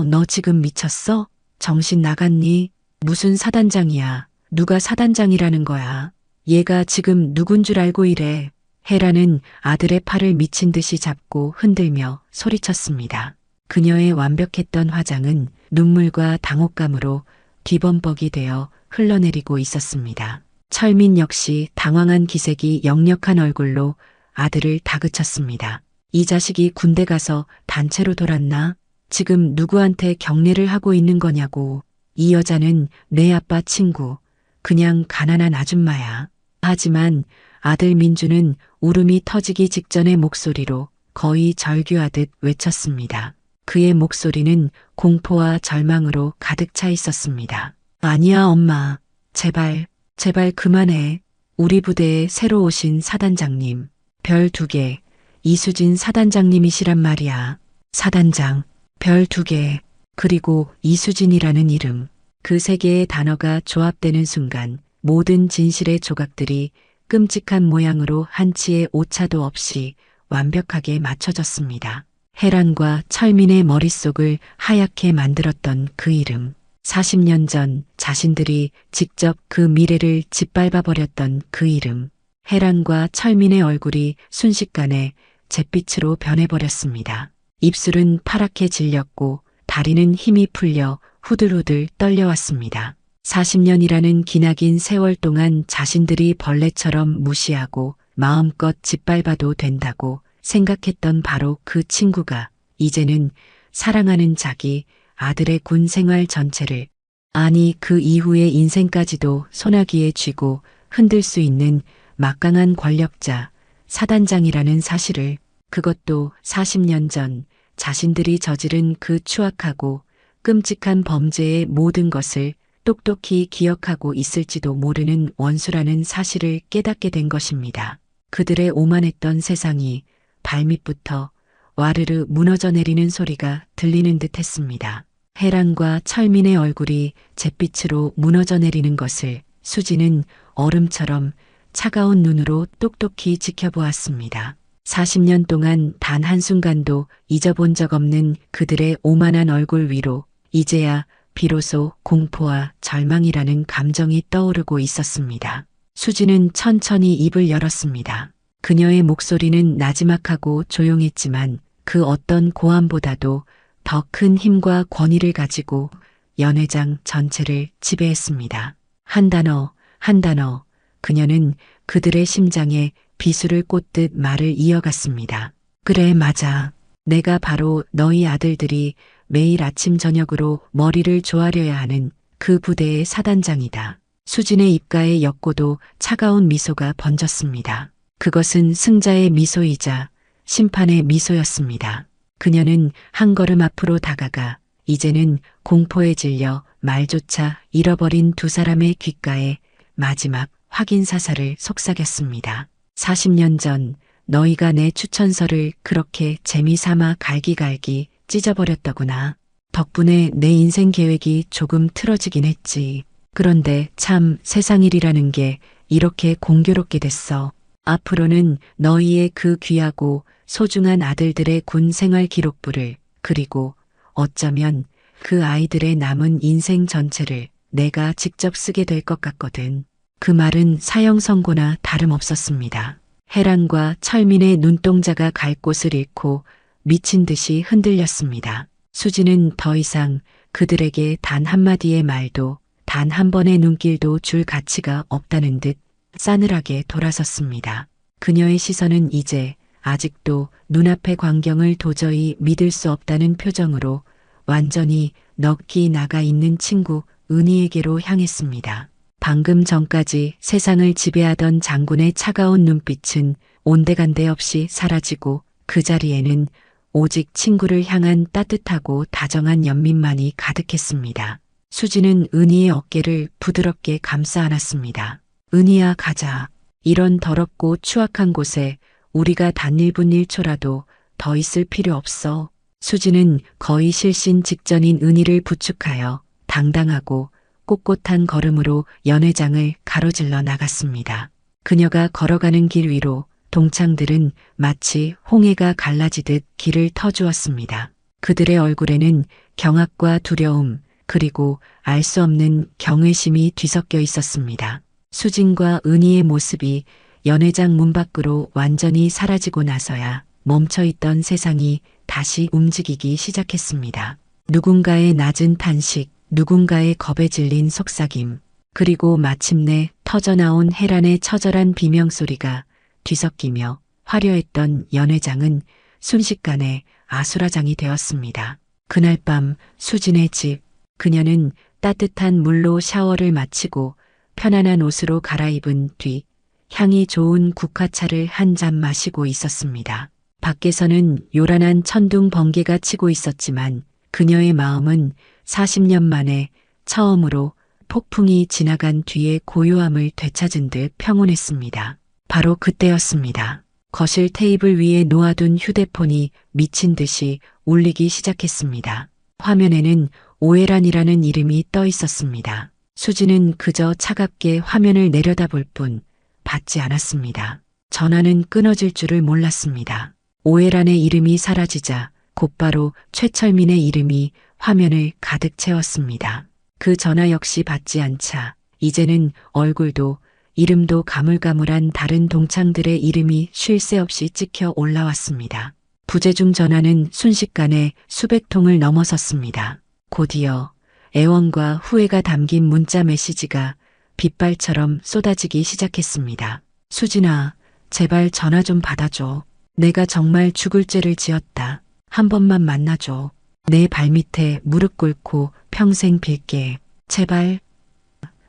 S1: 너 지금 미쳤어? 정신 나갔니? 무슨 사단장이야? 누가 사단장이라는 거야? 얘가 지금 누군 줄 알고 이래? 혜라는 아들의 팔을 미친 듯이 잡고 흔들며 소리쳤습니다. 그녀의 완벽했던 화장은 눈물과 당혹감으로 뒤범벅이 되어 흘러내리고 있었습니다. 철민 역시 당황한 기색이 역력한 얼굴로 아들을 다그쳤습니다. 이 자식이 군대 가서 단체로 돌았나? 지금 누구한테 경례를 하고 있는 거냐고. 이 여자는 내 아빠 친구, 그냥 가난한 아줌마야. 하지만 아들 민주는 울음이 터지기 직전의 목소리로 거의 절규하듯 외쳤습니다. 그의 목소리는 공포와 절망으로 가득 차 있었습니다. 아니야, 엄마. 제발, 제발 그만해. 우리 부대에 새로 오신 사단장님. 별 2개. 이수진 사단장님이시란 말이야. 사단장. 별 2개. 그리고 이수진이라는 이름. 그 3개의 단어가 조합되는 순간 모든 진실의 조각들이 끔찍한 모양으로 한치의 오차도 없이 완벽하게 맞춰졌습니다. 혜란과 철민의 머릿속을 하얗게 만들었던 그 이름. 40년 전 자신들이 직접 그 미래를 짓밟아 버렸던 그 이름. 혜란과 철민의 얼굴이 순식간에 잿빛으로 변해버렸습니다. 입술은 파랗게 질렸고 다리는 힘이 풀려 후들후들 떨려왔습니다. 40년이라는 기나긴 세월 동안 자신들이 벌레처럼 무시하고 마음껏 짓밟아도 된다고 생각했던 바로 그 친구가 이제는 사랑하는 자기 아들의 군 생활 전체를, 아니 그 이후의 인생까지도 소나기에 쥐고 흔들 수 있는 막강한 권력자 사단장이라는 사실을, 그것도 40년 전 자신들이 저지른 그 추악하고 끔찍한 범죄의 모든 것을 똑똑히 기억하고 있을지도 모르는 원수라는 사실을 깨닫게 된 것입니다. 그들의 오만했던 세상이 발밑부터 와르르 무너져 내리는 소리가 들리는 듯 했습니다. 혜란과 철민의 얼굴이 잿빛으로 무너져 내리는 것을 수지는 얼음처럼 차가운 눈으로 똑똑히 지켜보았습니다. 40년 동안 단 한순간도 잊어본 적 없는 그들의 오만한 얼굴 위로 이제야 비로소 공포와 절망이라는 감정이 떠오르고 있었습니다. 수지는 천천히 입을 열었습니다. 그녀의 목소리는 나지막하고 조용했지만 그 어떤 고함보다도 더 큰 힘과 권위를 가지고 연회장 전체를 지배했습니다. 한 단어, 한 단어, 그녀는 그들의 심장에 비수를 꽂듯 말을 이어갔습니다. 그래, 맞아. 내가 바로 너희 아들들이 매일 아침 저녁으로 머리를 조아려야 하는 그 부대의 사단장이다. 수진의 입가에 옅고도 차가운 미소가 번졌습니다. 그것은 승자의 미소이자 심판의 미소였습니다. 그녀는 한 걸음 앞으로 다가가 이제는 공포에 질려 말조차 잃어버린 두 사람의 귓가에 마지막 확인 사살을 속삭였습니다. 40년 전 너희가 내 추천서를 그렇게 재미삼아 갈기갈기 찢어버렸더구나. 덕분에 내 인생 계획이 조금 틀어지긴 했지. 그런데 참 세상 일이라는 게 이렇게 공교롭게 됐어. 앞으로는 너희의 그 귀하고 소중한 아들들의 군 생활 기록부를, 그리고 어쩌면 그 아이들의 남은 인생 전체를 내가 직접 쓰게 될 것 같거든. 그 말은 사형 선고나 다름없었습니다. 혜란과 철민의 눈동자가 갈 곳을 잃고 미친 듯이 흔들렸습니다. 수지는 더 이상 그들에게 단 한마디의 말도 단 한 번의 눈길도 줄 가치가 없다는 듯 싸늘하게 돌아섰습니다. 그녀의 시선은 이제 아직도 눈앞의 광경을 도저히 믿을 수 없다는 표정으로 완전히 넋이 나가 있는 친구 은희에게로 향했습니다. 방금 전까지 세상을 지배하던 장군의 차가운 눈빛은 온데간데 없이 사라지고 그 자리에는 오직 친구를 향한 따뜻하고 다정한 연민만이 가득했습니다. 수지는 은희의 어깨를 부드럽게 감싸 안았습니다. 은희야, 가자. 이런 더럽고 추악한 곳에 우리가 단 1분 1초라도 더 있을 필요 없어. 수지는 거의 실신 직전인 은희를 부축하여 당당하고 꼿꼿한 걸음으로 연회장을 가로질러 나갔습니다. 그녀가 걸어가는 길 위로 동창들은 마치 홍해가 갈라지듯 길을 터주었습니다. 그들의 얼굴에는 경악과 두려움, 그리고 알 수 없는 경외심이 뒤섞여 있었습니다. 수진과 은희의 모습이 연회장 문 밖으로 완전히 사라지고 나서야 멈춰있던 세상이 다시 움직이기 시작했습니다. 누군가의 낮은 탄식, 누군가의 겁에 질린 속삭임, 그리고 마침내 터져나온 해란의 처절한 비명소리가 뒤섞이며 화려했던 연회장은 순식간에 아수라장이 되었습니다. 그날 밤 수진의 집, 그녀는 따뜻한 물로 샤워를 마치고 편안한 옷으로 갈아입은 뒤 향이 좋은 국화차를 한 잔 마시고 있었습니다. 밖에서는 요란한 천둥 번개가 치고 있었지만 그녀의 마음은 40년 만에 처음으로 폭풍이 지나간 뒤에 고요함을 되찾은 듯 평온했습니다. 바로 그때였습니다. 거실 테이블 위에 놓아둔 휴대폰이 미친 듯이 울리기 시작했습니다. 화면에는 오해란이라는 이름이 떠 있었습니다. 수지는 그저 차갑게 화면을 내려다볼 뿐 받지 않았습니다. 전화는 끊어질 줄을 몰랐습니다. 오해란의 이름이 사라지자 곧바로 최철민의 이름이 화면을 가득 채웠습니다. 그 전화 역시 받지 않자 이제는 얼굴도 이름도 가물가물한 다른 동창들의 이름이 쉴 새 없이 찍혀 올라왔습니다. 부재중 전화는 순식간에 수백 통을 넘어섰습니다. 곧이어 애원과 후회가 담긴 문자 메시지가 빗발처럼 쏟아지기 시작했습니다. 수진아, 제발 전화 좀 받아줘. 내가 정말 죽을 죄를 지었다. 한 번만 만나줘. 내 발밑에 무릎 꿇고 평생 빌게. 제발.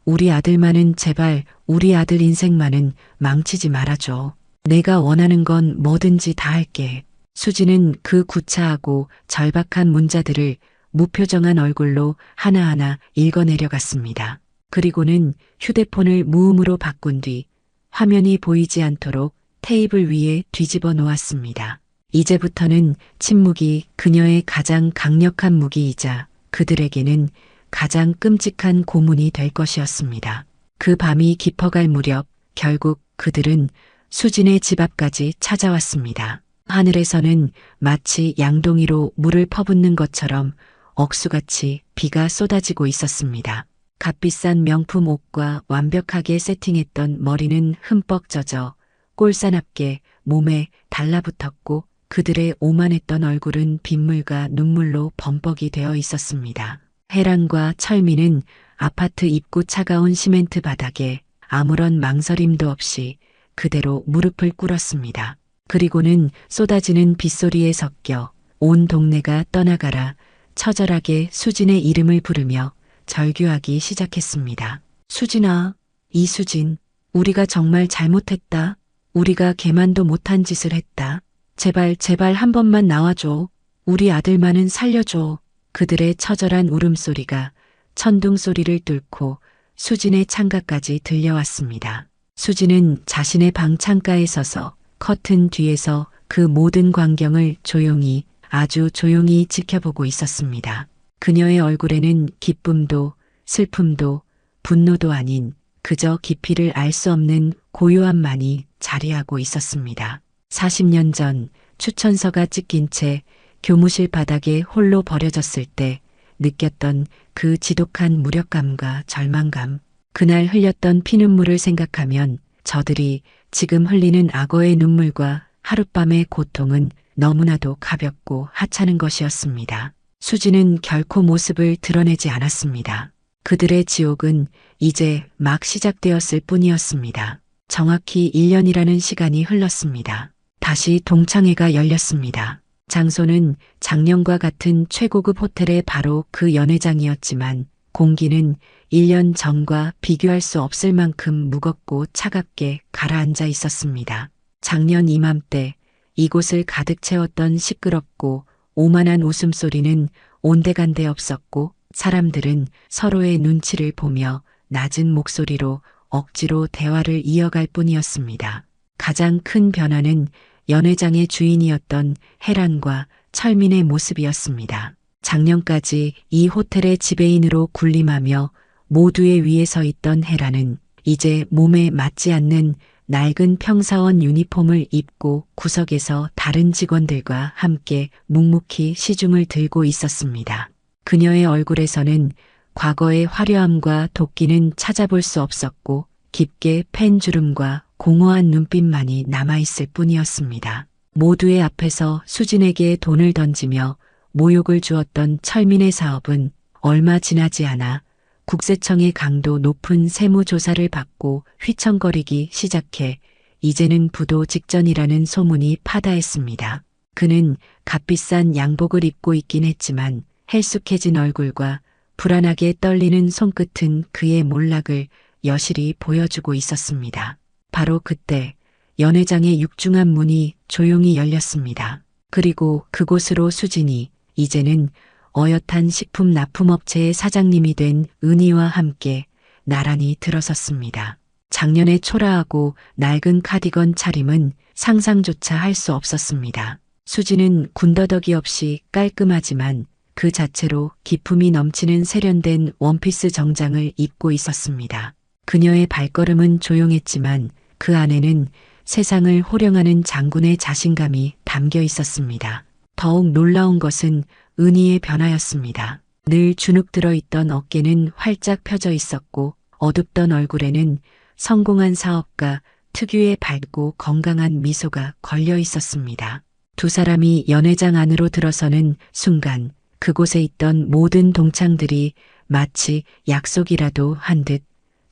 S1: 우리 아들만은 제발 우리 아들 인생만은 망치지 말아줘. 내가 원하는 건 뭐든지 다 할게. 수지는 그 구차하고 절박한 문자들을 무표정한 얼굴로 하나하나 읽어내려갔습니다. 그리고는 휴대폰을 무음으로 바꾼 뒤 화면이 보이지 않도록 테이블 위에 뒤집어 놓았습니다. 이제부터는 침묵이 그녀의 가장 강력한 무기이자 그들에게는 가장 끔찍한 고문이 될 것이었습니다. 그 밤이 깊어갈 무렵 결국 그들은 수진의 집 앞까지 찾아왔습니다. 하늘에서는 마치 양동이로 물을 퍼붓는 것처럼 억수같이 비가 쏟아지고 있었습니다. 값비싼 명품 옷과 완벽하게 세팅했던 머리는 흠뻑 젖어 꼴사납게 몸에 달라붙었고 그들의 오만했던 얼굴은 빗물과 눈물로 범벅이 되어 있었습니다. 해란과 철민은 아파트 입구 차가운 시멘트 바닥에 아무런 망설임도 없이 그대로 무릎을 꿇었습니다. 그리고는 쏟아지는 빗소리에 섞여 온 동네가 떠나가라 처절하게 수진의 이름을 부르며 절규하기 시작했습니다. 수진아, 이수진, 우리가 정말 잘못했다. 우리가 개만도 못한 짓을 했다. 제발 제발 한 번만 나와줘. 우리 아들만은 살려줘. 그들의 처절한 울음소리가 천둥 소리를 뚫고 수진의 창가까지 들려왔습니다. 수진은 자신의 방 창가에 서서 커튼 뒤에서 그 모든 광경을 조용히 아주 조용히 지켜보고 있었습니다. 그녀의 얼굴에는 기쁨도 슬픔도 분노도 아닌 그저 깊이를 알 수 없는 고요함만이 자리하고 있었습니다. 40년 전 추천서가 찢긴 채 교무실 바닥에 홀로 버려졌을 때 느꼈던 그 지독한 무력감과 절망감, 그날 흘렸던 피눈물을 생각하면 저들이 지금 흘리는 악어의 눈물과 하룻밤의 고통은 너무나도 가볍고 하찮은 것이었습니다. 수지는 결코 모습을 드러내지 않았습니다. 그들의 지옥은 이제 막 시작되었을 뿐이었습니다. 정확히 1년이라는 시간이 흘렀습니다. 다시 동창회가 열렸습니다. 장소는 작년과 같은 최고급 호텔의 바로 그 연회장이었지만 공기는 1년 전과 비교할 수 없을 만큼 무겁고 차갑게 가라앉아 있었습니다. 작년 이맘때 이곳을 가득 채웠던 시끄럽고 오만한 웃음소리는 온데간데 없었고 사람들은 서로의 눈치를 보며 낮은 목소리로 억지로 대화를 이어갈 뿐이었습니다. 가장 큰 변화는 연회장의 주인이었던 해란과 철민의 모습이었습니다. 작년까지 이 호텔의 지배인으로 군림하며 모두의 위에 서 있던 해란은 이제 몸에 맞지 않는 낡은 평사원 유니폼을 입고 구석에서 다른 직원들과 함께 묵묵히 시중을 들고 있었습니다. 그녀의 얼굴에서는 과거의 화려함과 도끼는 찾아볼 수 없었고 깊게 팬 주름과 공허한 눈빛만이 남아있을 뿐이었습니다. 모두의 앞에서 수진에게 돈을 던지며 모욕을 주었던 철민의 사업은 얼마 지나지 않아 국세청의 강도 높은 세무조사를 받고 휘청거리기 시작해 이제는 부도 직전이라는 소문이 파다했습니다. 그는 값비싼 양복을 입고 있긴 했지만 헬쑥해진 얼굴과 불안하게 떨리는 손끝은 그의 몰락을 여실히 보여주고 있었습니다. 바로 그때 연회장의 육중한 문이 조용히 열렸습니다. 그리고 그곳으로 수진이 이제는 어엿한 식품 납품업체의 사장님이 된 은희와 함께 나란히 들어섰습니다. 작년의 초라하고 낡은 카디건 차림은 상상조차 할 수 없었습니다. 수진은 군더더기 없이 깔끔하지만 그 자체로 기품이 넘치는 세련된 원피스 정장을 입고 있었습니다. 그녀의 발걸음은 조용했지만 그 안에는 세상을 호령하는 장군의 자신감이 담겨 있었습니다. 더욱 놀라운 것은 은희의 변화였습니다. 늘 주눅 들어 있던 어깨는 활짝 펴져 있었고 어둡던 얼굴에는 성공한 사업가 특유의 밝고 건강한 미소가 걸려 있었습니다. 두 사람이 연회장 안으로 들어서는 순간 그곳에 있던 모든 동창들이 마치 약속이라도 한 듯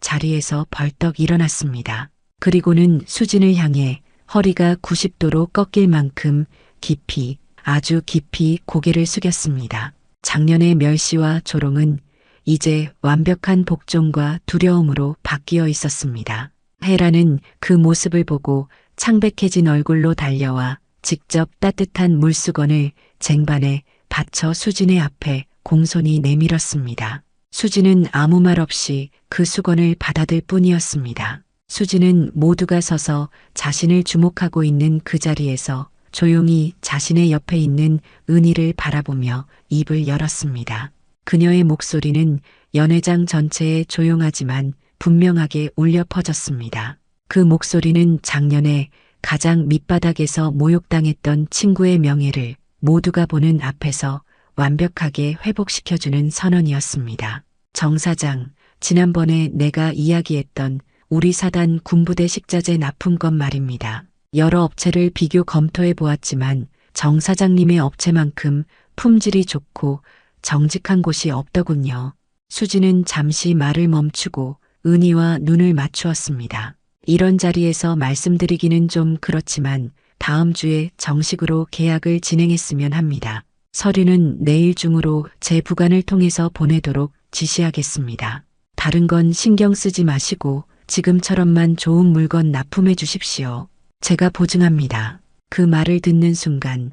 S1: 자리에서 벌떡 일어났습니다. 그리고는 수진을 향해 허리가 90도로 꺾일 만큼 깊이, 아주 깊이 고개를 숙였습니다. 작년의 멸시와 조롱은 이제 완벽한 복종과 두려움으로 바뀌어 있었습니다. 헤라는 그 모습을 보고 창백해진 얼굴로 달려와 직접 따뜻한 물수건을 쟁반에 받쳐 수진의 앞에 공손히 내밀었습니다. 수진은 아무 말 없이 그 수건을 받아들 뿐이었습니다. 수진은 모두가 서서 자신을 주목하고 있는 그 자리에서 조용히 자신의 옆에 있는 은희를 바라보며 입을 열었습니다. 그녀의 목소리는 연회장 전체에 조용하지만 분명하게 울려 퍼졌습니다. 그 목소리는 작년에 가장 밑바닥에서 모욕당했던 친구의 명예를 모두가 보는 앞에서 완벽하게 회복시켜주는 선언이었습니다. 정 사장, 지난번에 내가 이야기했던 우리 사단 군부대 식자재 납품건 말입니다. 여러 업체를 비교 검토해 보았지만 정 사장님의 업체만큼 품질이 좋고 정직한 곳이 없더군요. 수지는 잠시 말을 멈추고 은희와 눈을 맞추었습니다. 이런 자리에서 말씀드리기는 좀 그렇지만 다음 주에 정식으로 계약을 진행했으면 합니다. 서류는 내일 중으로 제 부관을 통해서 보내도록 지시하겠습니다. 다른 건 신경 쓰지 마시고 지금처럼만 좋은 물건 납품해 주십시오. 제가 보증합니다. 그 말을 듣는 순간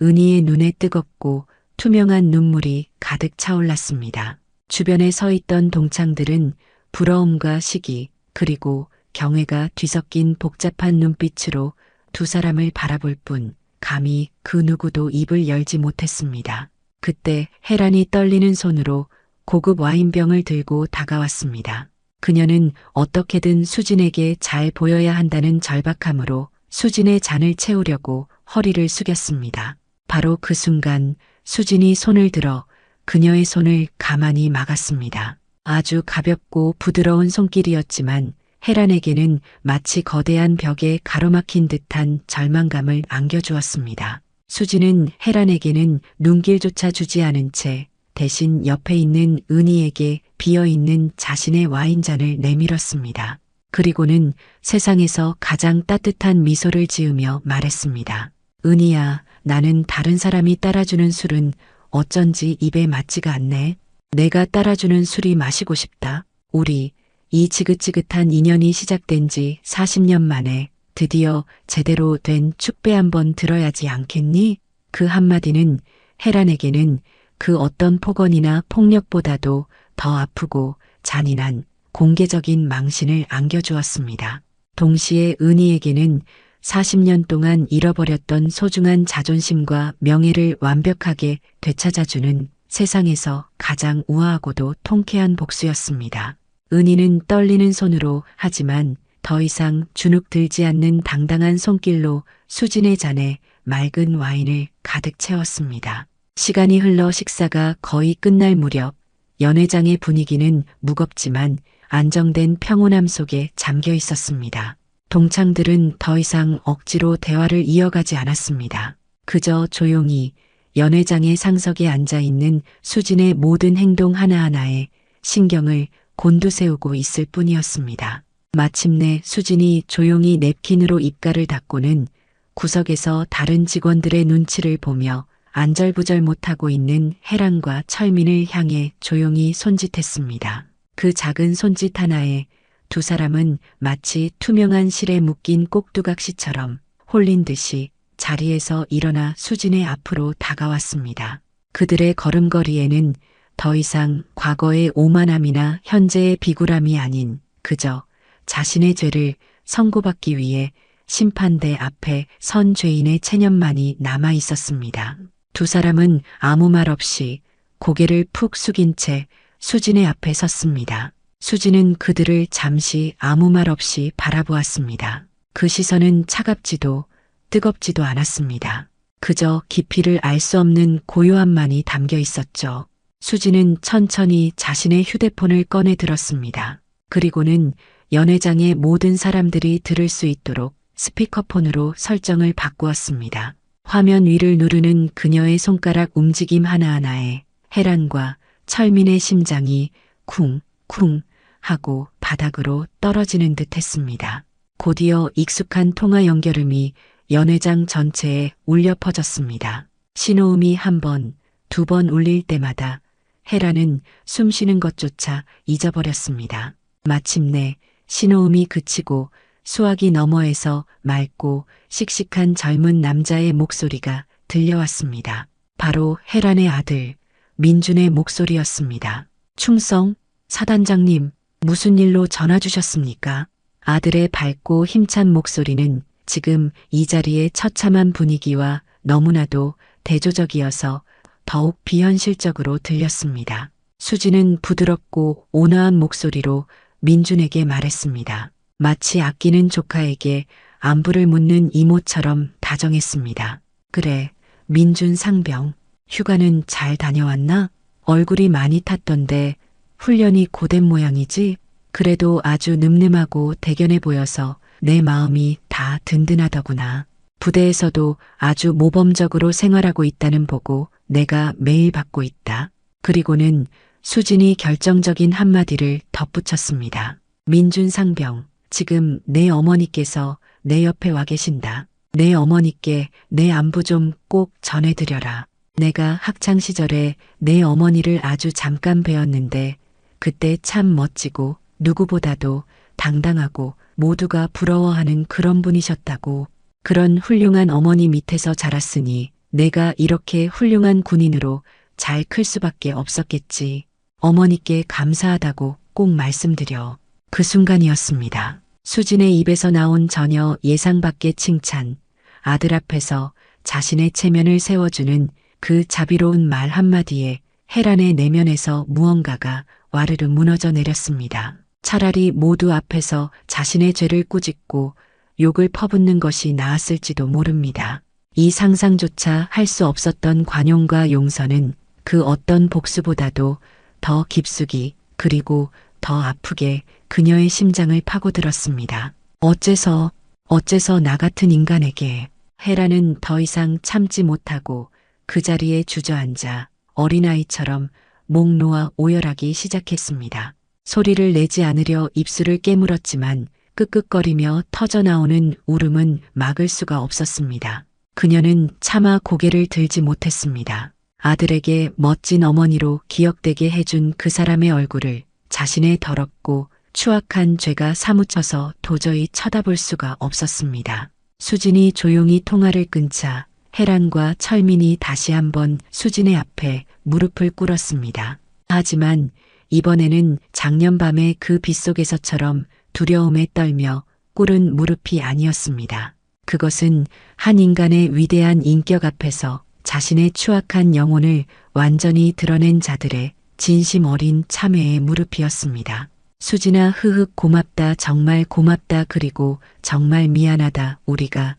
S1: 은희의 눈에 뜨겁고 투명한 눈물이 가득 차올랐습니다. 주변에 서 있던 동창들은 부러움과 시기 그리고 경외가 뒤섞인 복잡한 눈빛으로 두 사람을 바라볼 뿐 감히 그 누구도 입을 열지 못했습니다. 그때 혜란이 떨리는 손으로 고급 와인병을 들고 다가왔습니다. 그녀는 어떻게든 수진에게 잘 보여야 한다는 절박함으로 수진의 잔을 채우려고 허리를 숙였습니다. 바로 그 순간 수진이 손을 들어 그녀의 손을 가만히 막았습니다. 아주 가볍고 부드러운 손길이었지만 혜란에게는 마치 거대한 벽에 가로막힌 듯한 절망감을 안겨주었습니다. 수진은 혜란에게는 눈길조차 주지 않은 채 대신 옆에 있는 은희에게 비어있는 자신의 와인잔을 내밀었습니다. 그리고는 세상에서 가장 따뜻한 미소를 지으며 말했습니다. 은희야, 나는 다른 사람이 따라주는 술은 어쩐지 입에 맞지가 않네. 내가 따라주는 술이 마시고 싶다. 우리 이 지긋지긋한 인연이 시작된 지 40년 만에 드디어 제대로 된 축배 한번 들어야지 않겠니? 그 한마디는 혜란에게는 그 어떤 폭언이나 폭력보다도 더 아프고 잔인한 공개적인 망신을 안겨주었습니다. 동시에 은희에게는 40년 동안 잃어버렸던 소중한 자존심과 명예를 완벽하게 되찾아주는 세상에서 가장 우아하고도 통쾌한 복수였습니다. 은희는 떨리는 손으로 하지만 더 이상 주눅 들지 않는 당당한 손길로 수진의 잔에 맑은 와인을 가득 채웠습니다. 시간이 흘러 식사가 거의 끝날 무렵 연회장의 분위기는 무겁지만 안정된 평온함 속에 잠겨 있었습니다. 동창들은 더 이상 억지로 대화를 이어가지 않았습니다. 그저 조용히 연회장의 상석에 앉아 있는 수진의 모든 행동 하나하나에 신경을 곤두세우고 있을 뿐이었습니다. 마침내 수진이 조용히 냅킨으로 입가를 닦고는 구석에서 다른 직원들의 눈치를 보며 안절부절 못하고 있는 혜란과 철민을 향해 조용히 손짓했습니다. 그 작은 손짓 하나에 두 사람은 마치 투명한 실에 묶인 꼭두각시처럼 홀린 듯이 자리에서 일어나 수진의 앞으로 다가왔습니다. 그들의 걸음걸이에는 더 이상 과거의 오만함이나 현재의 비굴함이 아닌 그저 자신의 죄를 선고받기 위해 심판대 앞에 선 죄인의 체념만이 남아 있었습니다. 두 사람은 아무 말 없이 고개를 푹 숙인 채 수진의 앞에 섰습니다. 수진은 그들을 잠시 아무 말 없이 바라보았습니다. 그 시선은 차갑지도 뜨겁지도 않았습니다. 그저 깊이를 알 수 없는 고요함만이 담겨 있었죠. 수진은 천천히 자신의 휴대폰을 꺼내 들었습니다. 그리고는 연회장의 모든 사람들이 들을 수 있도록 스피커폰으로 설정을 바꾸었습니다. 화면 위를 누르는 그녀의 손가락 움직임 하나하나에 혜란과 철민의 심장이 쿵쿵 하고 바닥으로 떨어지는 듯 했습니다. 곧이어 익숙한 통화 연결음이 연회장 전체에 울려 퍼졌습니다. 신호음이 한 번, 두 번 울릴 때마다 혜란은 숨 쉬는 것조차 잊어버렸습니다. 마침내 신호음이 그치고 수화기 너머에서 맑고 씩씩한 젊은 남자의 목소리가 들려왔습니다. 바로 혜란의 아들 민준의 목소리였습니다. 충성, 사단장님, 무슨 일로 전화 주셨습니까? 아들의 밝고 힘찬 목소리는 지금 이 자리의 처참한 분위기와 너무나도 대조적이어서 더욱 비현실적으로 들렸습니다. 수지는 부드럽고 온화한 목소리로 민준에게 말했습니다. 마치 아끼는 조카에게 안부를 묻는 이모처럼 다정했습니다. 그래, 민준 상병, 휴가는 잘 다녀왔나? 얼굴이 많이 탔던데 훈련이 고된 모양이지? 그래도 아주 늠름하고 대견해 보여서 내 마음이 다 든든하더구나. 부대에서도 아주 모범적으로 생활하고 있다는 보고 내가 매일 받고 있다. 그리고는 수진이 결정적인 한마디를 덧붙였습니다. 민준 상병, 지금 내 어머니께서 내 옆에 와 계신다. 내 어머니께 내 안부 좀 꼭 전해드려라. 내가 학창 시절에 내 어머니를 아주 잠깐 뵈었는데 그때 참 멋지고 누구보다도 당당하고 모두가 부러워하는 그런 분이셨다고. 그런 훌륭한 어머니 밑에서 자랐으니 내가 이렇게 훌륭한 군인으로 잘 클 수밖에 없었겠지. 어머니께 감사하다고 꼭 말씀드려. 그 순간이었습니다. 수진의 입에서 나온 전혀 예상 밖의 칭찬, 아들 앞에서 자신의 체면을 세워주는 그 자비로운 말 한마디에 혜란의 내면에서 무언가가 와르르 무너져 내렸습니다. 차라리 모두 앞에서 자신의 죄를 꾸짖고 욕을 퍼붓는 것이 나았을지도 모릅니다. 이 상상조차 할 수 없었던 관용과 용서는 그 어떤 복수보다도 더 깊숙이 그리고 더 아프게 그녀의 심장을 파고들었습니다. 어째서 나 같은 인간에게. 혜란은 더 이상 참지 못하고 그 자리에 주저앉아 어린아이처럼 목 놓아 오열하기 시작했습니다. 소리를 내지 않으려 입술을 깨물었지만 끄끄거리며 터져나오는 울음은 막을 수가 없었습니다. 그녀는 차마 고개를 들지 못했습니다. 아들에게 멋진 어머니로 기억되게 해준 그 사람의 얼굴을 자신의 더럽고 추악한 죄가 사무쳐서 도저히 쳐다볼 수가 없었습니다. 수진이 조용히 통화를 끊자 혜란과 철민이 다시 한번 수진의 앞에 무릎을 꿇었습니다. 하지만 이번에는 작년 밤의 그 빗속에서처럼 두려움에 떨며 꿇은 무릎이 아니었습니다. 그것은 한 인간의 위대한 인격 앞에서 자신의 추악한 영혼을 완전히 드러낸 자들의 진심 어린 참회의 무릎이었습니다. 수진아, 흐흑, 고맙다, 정말 고맙다, 그리고 정말 미안하다. 우리가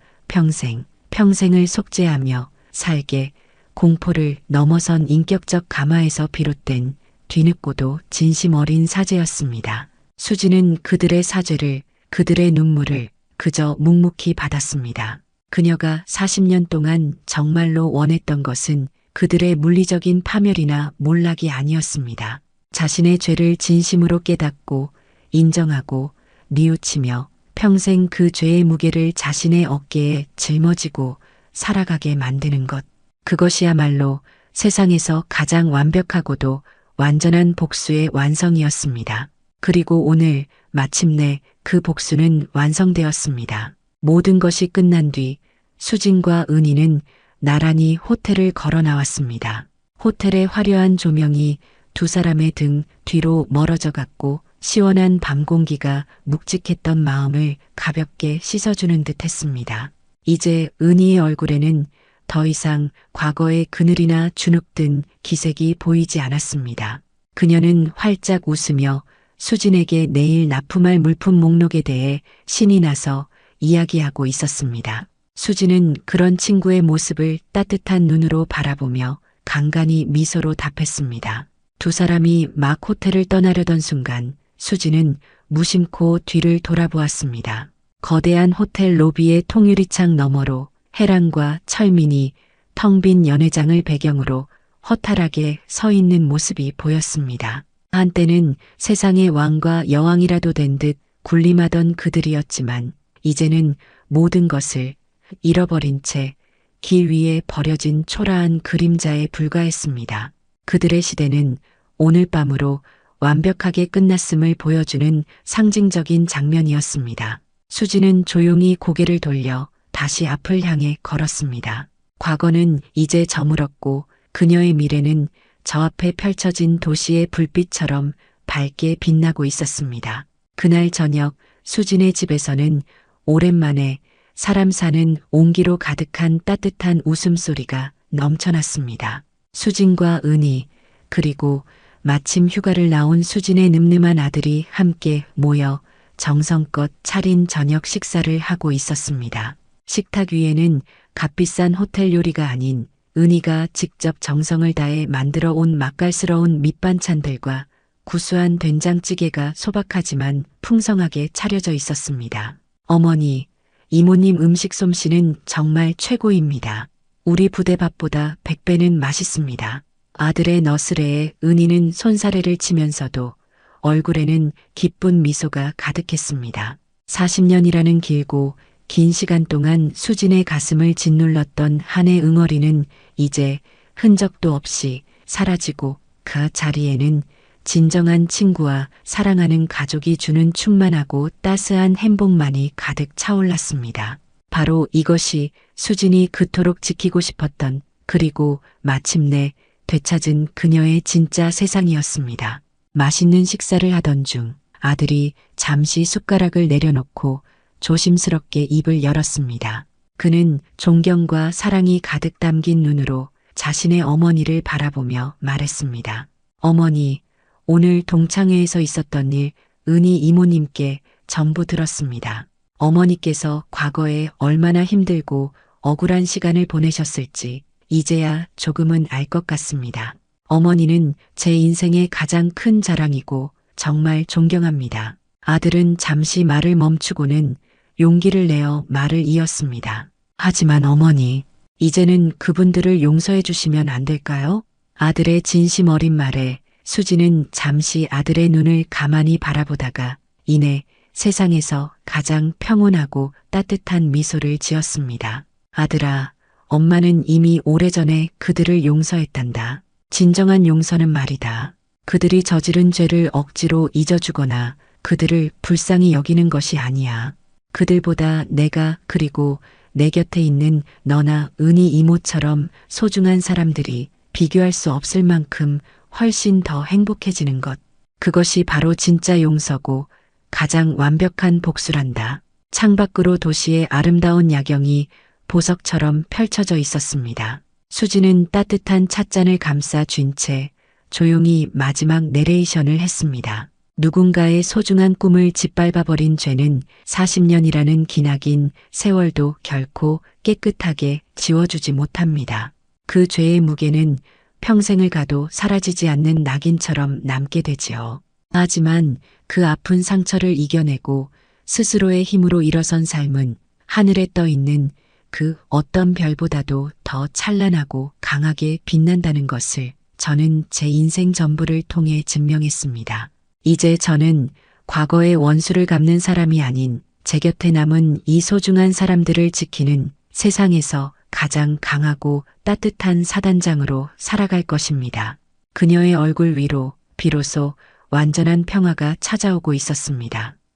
S1: 평생을 속죄하며 살게. 공포를 넘어선 인격적 감화에서 비롯된 뒤늦고도 진심 어린 사죄였습니다. 수지는 그들의 사죄를, 그들의 눈물을 그저 묵묵히 받았습니다. 그녀가 40년 동안 정말로 원했던 것은 그들의 물리적인 파멸이나 몰락이 아니었습니다. 자신의 죄를 진심으로 깨닫고 인정하고 뉘우치며 평생 그 죄의 무게를 자신의 어깨에 짊어지고 살아가게 만드는 것. 그것이야말로 세상에서 가장 완벽하고도 완전한 복수의 완성이었습니다. 그리고 오늘 마침내 그 복수는 완성되었습니다. 모든 것이 끝난 뒤 수진과 은희는 나란히 호텔을 걸어 나왔습니다. 호텔의 화려한 조명이 두 사람의 등 뒤로 멀어져 갔고 시원한 밤 공기가 묵직했던 마음을 가볍게 씻어주는 듯 했습니다. 이제 은희의 얼굴에는 더 이상 과거의 그늘이나 주눅든 기색이 보이지 않았습니다. 그녀는 활짝 웃으며 수진에게 내일 납품할 물품 목록에 대해 신이 나서 이야기하고 있었습니다. 수진은 그런 친구의 모습을 따뜻한 눈으로 바라보며 간간히 미소로 답했습니다. 두 사람이 막 호텔을 떠나려던 순간 수진은 무심코 뒤를 돌아보았습니다. 거대한 호텔 로비의 통유리창 너머로 해랑과 철민이 텅 빈 연회장을 배경으로 허탈하게 서 있는 모습이 보였습니다. 한때는 세상의 왕과 여왕이라도 된 듯 군림하던 그들이었지만 이제는 모든 것을 잃어버린 채 길 위에 버려진 초라한 그림자에 불과했습니다. 그들의 시대는 오늘 밤으로 완벽하게 끝났음을 보여주는 상징적인 장면이었습니다. 수지는 조용히 고개를 돌려 다시 앞을 향해 걸었습니다. 과거는 이제 저물었고 그녀의 미래는 저 앞에 펼쳐진 도시의 불빛처럼 밝게 빛나고 있었습니다. 그날 저녁 수진의 집에서는 오랜만에 사람 사는 온기로 가득한 따뜻한 웃음소리가 넘쳐났습니다. 수진과 은희, 그리고 마침 휴가를 나온 수진의 늠름한 아들이 함께 모여 정성껏 차린 저녁 식사를 하고 있었습니다. 식탁 위에는 값비싼 호텔 요리가 아닌 은희가 직접 정성을 다해 만들어 온 맛깔스러운 밑반찬들과 구수한 된장찌개가 소박하지만 풍성하게 차려져 있었습니다. 어머니, 이모님 음식 솜씨는 정말 최고입니다. 우리 부대 밥보다 100배는 맛있습니다. 아들의 너스레에 은희는 손사래를 치면서도 얼굴에는 기쁜 미소가 가득했습니다. 40년이라는 길고 긴 시간 동안 수진의 가슴을 짓눌렀던 한의 응어리는 이제 흔적도 없이 사라지고 그 자리에는 진정한 친구와 사랑하는 가족이 주는 충만하고 따스한 행복만이 가득 차올랐습니다. 바로 이것이 수진이 그토록 지키고 싶었던 그리고 마침내 되찾은 그녀의 진짜 세상이었습니다. 맛있는 식사를 하던 중 아들이 잠시 숟가락을 내려놓고 조심스럽게 입을 열었습니다. 그는 존경과 사랑이 가득 담긴 눈으로 자신의 어머니를 바라보며 말했습니다. 어머니, 오늘 동창회에서 있었던 일 은희 이모님께 전부 들었습니다. 어머니께서 과거에 얼마나 힘들고 억울한 시간을 보내셨을지 이제야 조금은 알 것 같습니다. 어머니는 제 인생의 가장 큰 자랑이고 정말 존경합니다. 아들은 잠시 말을 멈추고는 용기를 내어 말을 이었습니다. 하지만 어머니, 이제는 그분들을 용서해 주시면 안 될까요? 아들의 진심 어린 말에 수지는 잠시 아들의 눈을 가만히 바라보다가 이내 세상에서 가장 평온하고 따뜻한 미소를 지었습니다. 아들아, 엄마는 이미 오래전에 그들을 용서했단다. 진정한 용서는 말이다. 그들이 저지른 죄를 억지로 잊어주거나 그들을 불쌍히 여기는 것이 아니야. 그들보다 내가 그리고 내 곁에 있는 너나 은희 이모처럼 소중한 사람들이 비교할 수 없을 만큼 훨씬 더 행복해지는 것. 그것이 바로 진짜 용서고 가장 완벽한 복수란다. 창밖으로 도시의 아름다운 야경이 보석처럼 펼쳐져 있었습니다. 수지는 따뜻한 찻잔을 감싸 쥔 채 조용히 마지막 내레이션을 했습니다. 누군가의 소중한 꿈을 짓밟아버린 죄는 40년이라는 기나긴 세월도 결코 깨끗하게 지워주지 못합니다. 그 죄의 무게는 평생을 가도 사라지지 않는 낙인처럼 남게 되지요. 하지만 그 아픈 상처를 이겨내고 스스로의 힘으로 일어선 삶은 하늘에 떠 있는 그 어떤 별보다도 더 찬란하고 강하게 빛난다는 것을 저는 제 인생 전부를 통해 증명했습니다. 이제 저는 과거의 원수를 갚는 사람이 아닌 제 곁에 남은 이 소중한 사람들을 지키는 세상에서 가장 강하고 따뜻한 사단장으로 살아갈 것입니다. 그녀의 얼굴 위로 비로소 완전한 평화가 찾아오고 있었습니다.